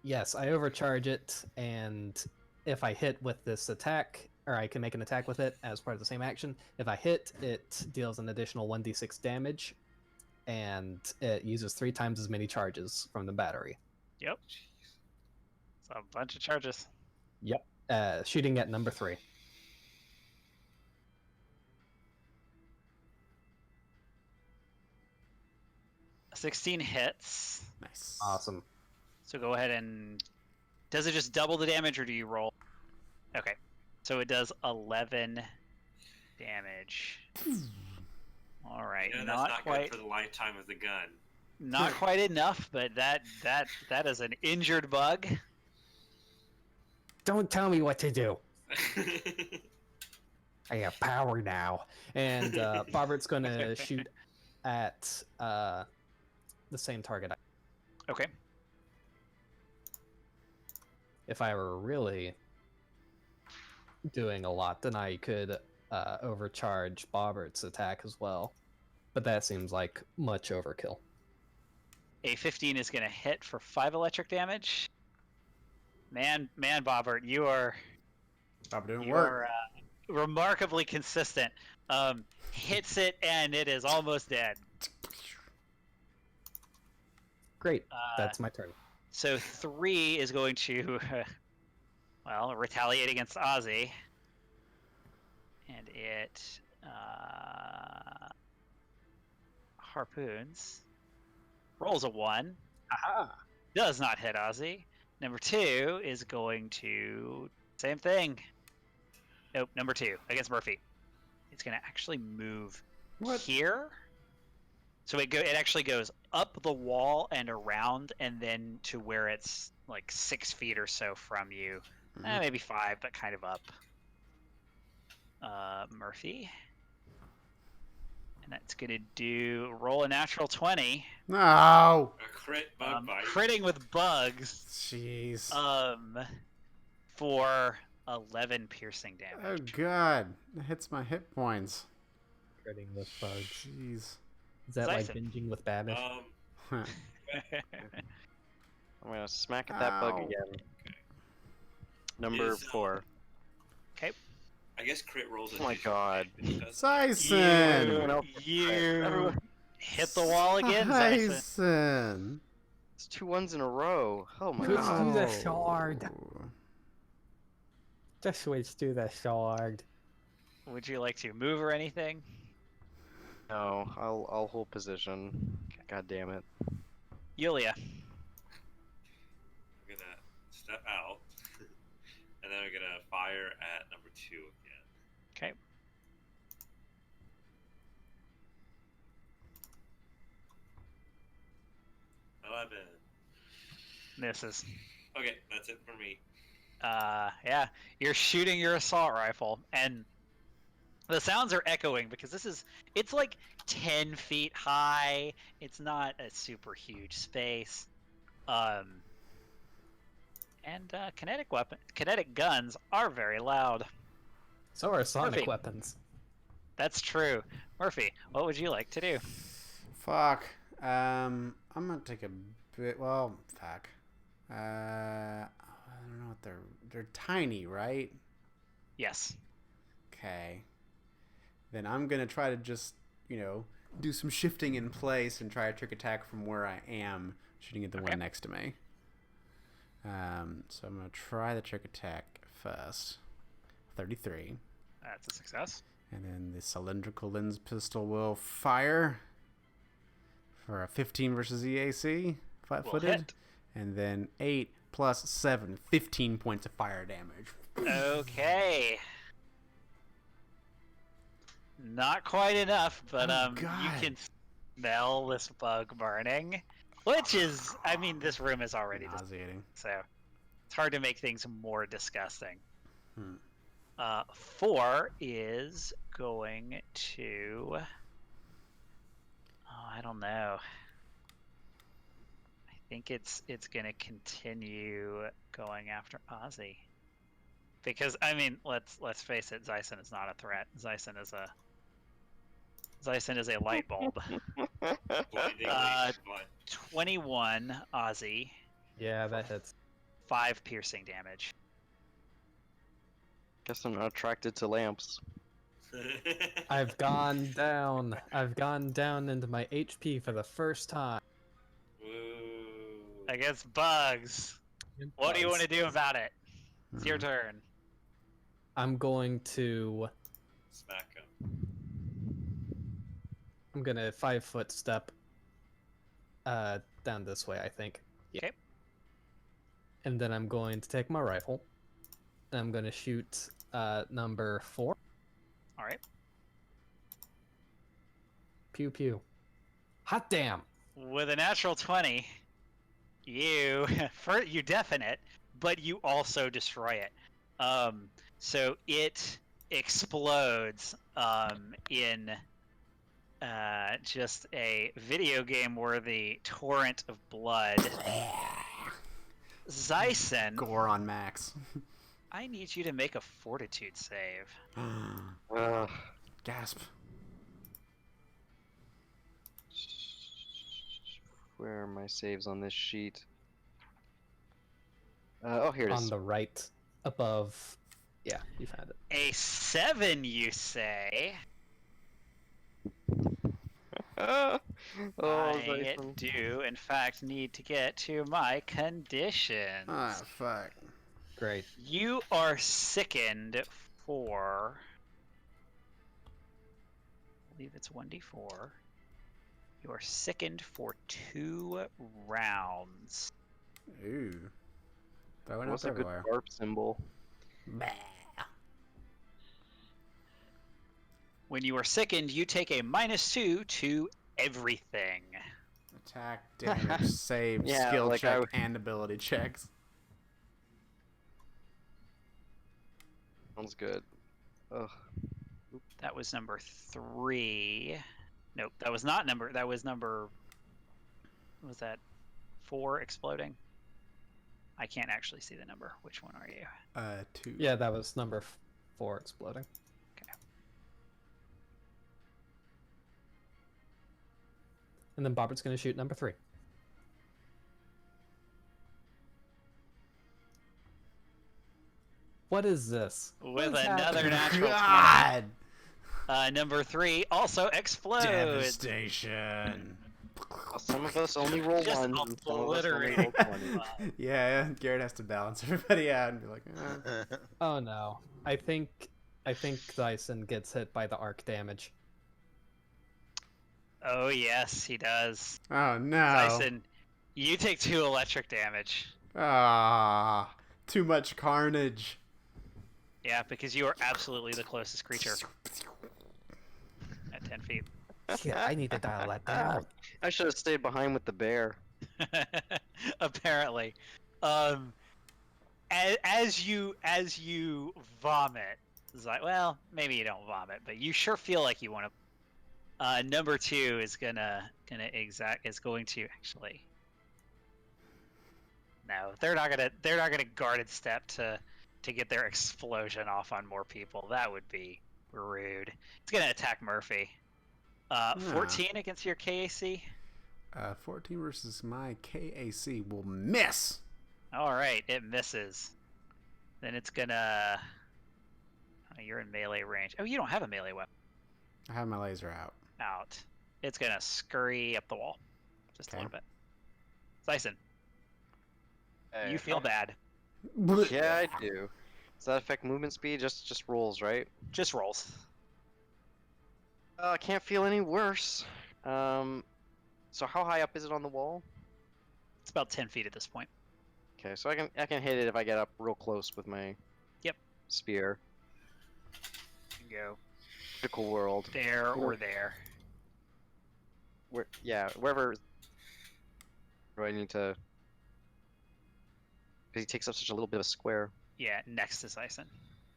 Yes, I overcharge it, and if I hit with this attack, or I can make an attack with it as part of the same action. If I hit, it deals an additional 1d6 damage, and it uses 3 times as many charges from the battery. Yep. It's a bunch of charges. Yep. Shooting at number 3. A 16 hits. Nice. Awesome. So go ahead and... Does it just double the damage, or do you roll? Okay. So it does 11 damage. All right. Yeah, that's not not quite... good for the lifetime of the gun. Not quite enough, but that is an injured bug. Don't tell me what to do. I have power now. And Bobbert's going to shoot at the same target. Okay. If I were really doing a lot, then I could overcharge Bobbert's attack as well. But that seems like much overkill. A 15 is going to hit for 5 electric damage. Man, Bobbert, you are remarkably consistent. Hits it and it is almost dead. Great. That's my turn. So 3 is going to, retaliate against Ozzy. And it harpoons. Rolls a 1. Aha! Does not hit Ozzy. Number 2 is going to... Same thing. Nope, number 2 against Murphy. It's going to actually move here. So it actually goes up the wall and around, and then to where it's like 6 feet or so from you. Maybe 5, but kind of up. Murphy. And that's going to roll a natural 20. No! A crit bug bite. Critting with bugs. Jeez. For 11 piercing Oh damage. god. That hits my hit points. Critting with bugs. Jeez. Is that like Siphon. binging with Babish? I'm gonna smack at that bug Ow. again. Number Is, 4. Okay. I guess crit rolls. Oh my god. Zyson! You Everyone- hit the wall again, Zyson. Zyson! It's 2 1s in a row. Oh my Switch god. to the No. sword. Just switch to the sword. Would you like to move or anything? No, I'll hold position. God damn it. Yulia. I'm gonna step out, and then I'm gonna fire at number 2 again. Okay. Misses. Okay, that's it for me. Yeah, you're shooting your assault rifle, and the sounds are echoing because it's like 10 feet high. It's not a super huge space. And kinetic guns are very loud. So are sonic Perfect. weapons. That's true. Murphy, what would you like to do? Fuck. I'm gonna take a bit. Well, fuck. I don't know what they're tiny, right? Yes. Okay. Then I'm gonna try to just, do some shifting in place and try a trick attack from where I am, shooting at the Okay. one next to me. So I'm gonna try the trick attack first. 33. That's a success. And then the cylindrical lens pistol will fire for a 15 versus EAC, Will flat-footed. hit. And then 8 plus 7, 15 points of fire damage. Okay. Not quite enough, but Oh, you God. can smell this bug burning, which is, I mean, this room is already Nauseating. so it's hard to make things more disgusting. Hmm. 4 is going to. Oh, I don't know. I think it's gonna continue going after Ozzy. Because I mean, let's face it, Zyson is not a threat. Zyson is a light bulb. Blindingly, Uh, but 21 Ozzy, Yeah, that hits. 5 piercing damage. Guess I'm not attracted to lamps. I've gone down. I've gone down into my HP for the first time. Woo. Against bugs. What do you want to do about it? It's your turn. I'm going to. Smack him. I'm gonna 5-foot step. Down this way, I think. Okay. And then I'm going to take my rifle. And I'm gonna shoot number 4. All right. Pew pew. Hot damn! With a natural 20, you deafen it, but you also destroy it. So it explodes in just a video game worthy torrent of blood. Zyson, Gore on max. I need you to make a fortitude save. Ugh. Gasp. Where are my saves on this sheet? Oh, here it is. On the right, above. Yeah, you found it. A 7, you say? Oh, I Zyson. do, in fact, need to get to my conditions. Ah, fuck. Great. You are sickened for. I believe it's 1d4. You are sickened for 2 rounds. Ooh. Throwing up What's a good everywhere. barf symbol? Bah. When you are sickened, you take a -2 to everything. Attack, damage, save, Yeah, skill like check, and ability checks. Sounds good. Ugh. That was number 3. Nope, that was not number. That was number. What was that 4 exploding? I can't actually see the number. Which one are you? 2. Yeah, that was number 4 exploding. Okay. And then Bobbert's gonna shoot number 3. What is this? with What's another happening? natural 20. God! Number 3 also explodes. Devastation. Some of us only roll Just ones, and some of us only obliterating. roll 20. Yeah, Garrett has to balance everybody out and be like, Oh no. I think Dyson gets hit by the arc damage. Oh yes, he does. oh no. Dyson, you take 2 electric damage. Ah, too much carnage. Yeah, because you are absolutely the closest creature at 10 feet. Shit, I need to dial that down. I should have stayed behind with the bear. Apparently, as you vomit, it's like, well, maybe you don't vomit, but you sure feel like you want to. Number 2 is going to actually. No, they're not gonna guarded step to get their explosion off on more people. That would be rude. It's gonna attack Murphy. 14 against your KAC. 14 versus my KAC will miss. All right, it misses. Then it's gonna. Oh, you're in melee range. Oh, you don't have a melee weapon. I have my laser out. Out. It's gonna scurry up the wall, just a Okay. little bit. Dyson, you feel bad. Yeah, I do. Does that affect movement speed? Just rolls, right? Just rolls. I can't feel any worse. So how high up is it on the wall? It's about 10 feet at this point. Okay, so I can hit it if I get up real close with my Yep. spear. You can go Critical world. there or there. Wherever. Do I need to? Because he takes up such a little bit of a square. Yeah, next to Dyson.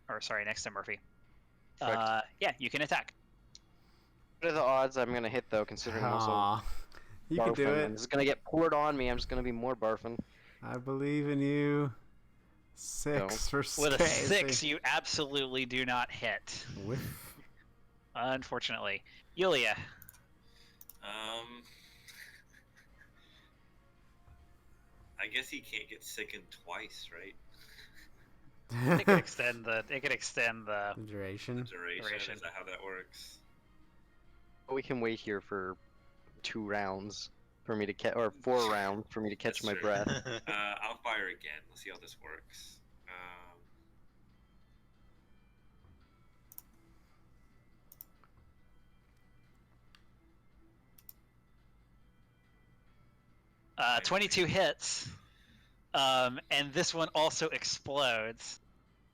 Or sorry, next to Murphy. Correct. Yeah, you can attack. What are the odds I'm gonna hit though? Considering I'm also Aw, you can do barfing, and it. This is gonna get poured on me. I'm just gonna be more barfing. I believe in you. 6 for With a KAC. 6, you absolutely do not hit. Whiff. Unfortunately. Yulia, I guess he can't get sickened twice, right? it could extend the Duration. Duration. Duration. Is that how that works? We can wait here for 2 rounds for me to catch, or 4 rounds for me to catch That's my true. breath. I'll fire again. Let's see how this works. 22 hits. And this one also explodes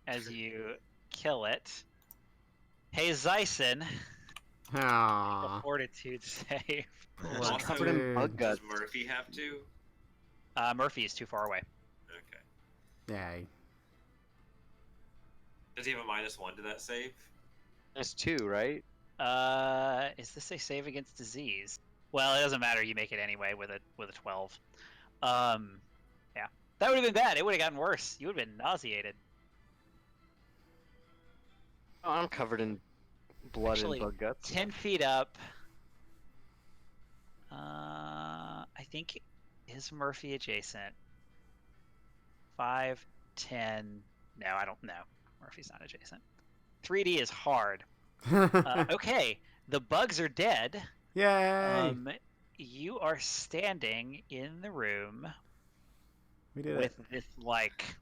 as you kill it. Hey, Zyson, a Aww. fortitude save. What I'm covered in dude. bug Does guts. Murphy have to? Murphy is too far away. Okay. Yeah. Does he have a -1 to that save? It's 2, right? Is this a save against disease? Well, it doesn't matter. You make it anyway with a 12. Yeah, that would have been bad. It would have gotten worse. You would have been nauseated. Oh, I'm covered in blood Actually, and bug guts. 10 feet up. I think is Murphy adjacent. 5, 10. No, I don't know. Murphy's not adjacent. 3D is hard. Okay, the bugs are dead. Yay! You are standing in the room We did with it. this like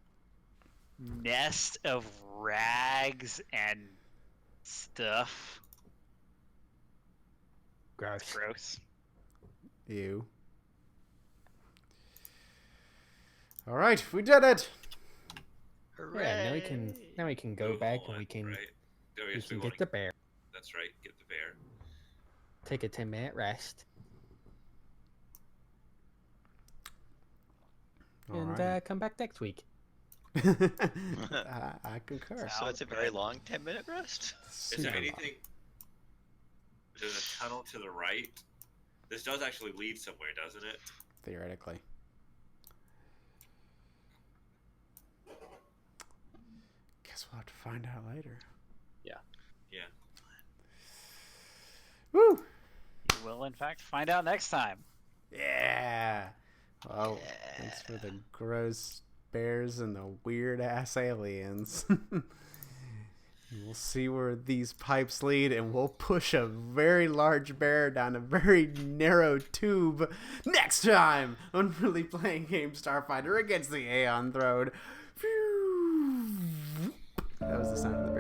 nest of rags and stuff. Gross. Gross. You. All right, we did it. Yeah, now we can go Move back on, and we can Right? Oh, we yes, can we get wanna- the bear, That's right. Get the bear. take a 10-minute rest, and Alright. come back next week. I concur. So it's a very long 10-minute rest? Is there Super long. anything? There's a tunnel to the right. This does actually lead somewhere, doesn't it? Theoretically. Guess we'll have to find out later. Yeah. Woo! You will, in fact, find out next time. Yeah. Well, thanks for the gross bears and the weird ass aliens. We'll see where these pipes lead, and we'll push a very large bear down a very narrow tube next time on Really Playing Games Starfinder against the Aeon Throne. That was the sound of the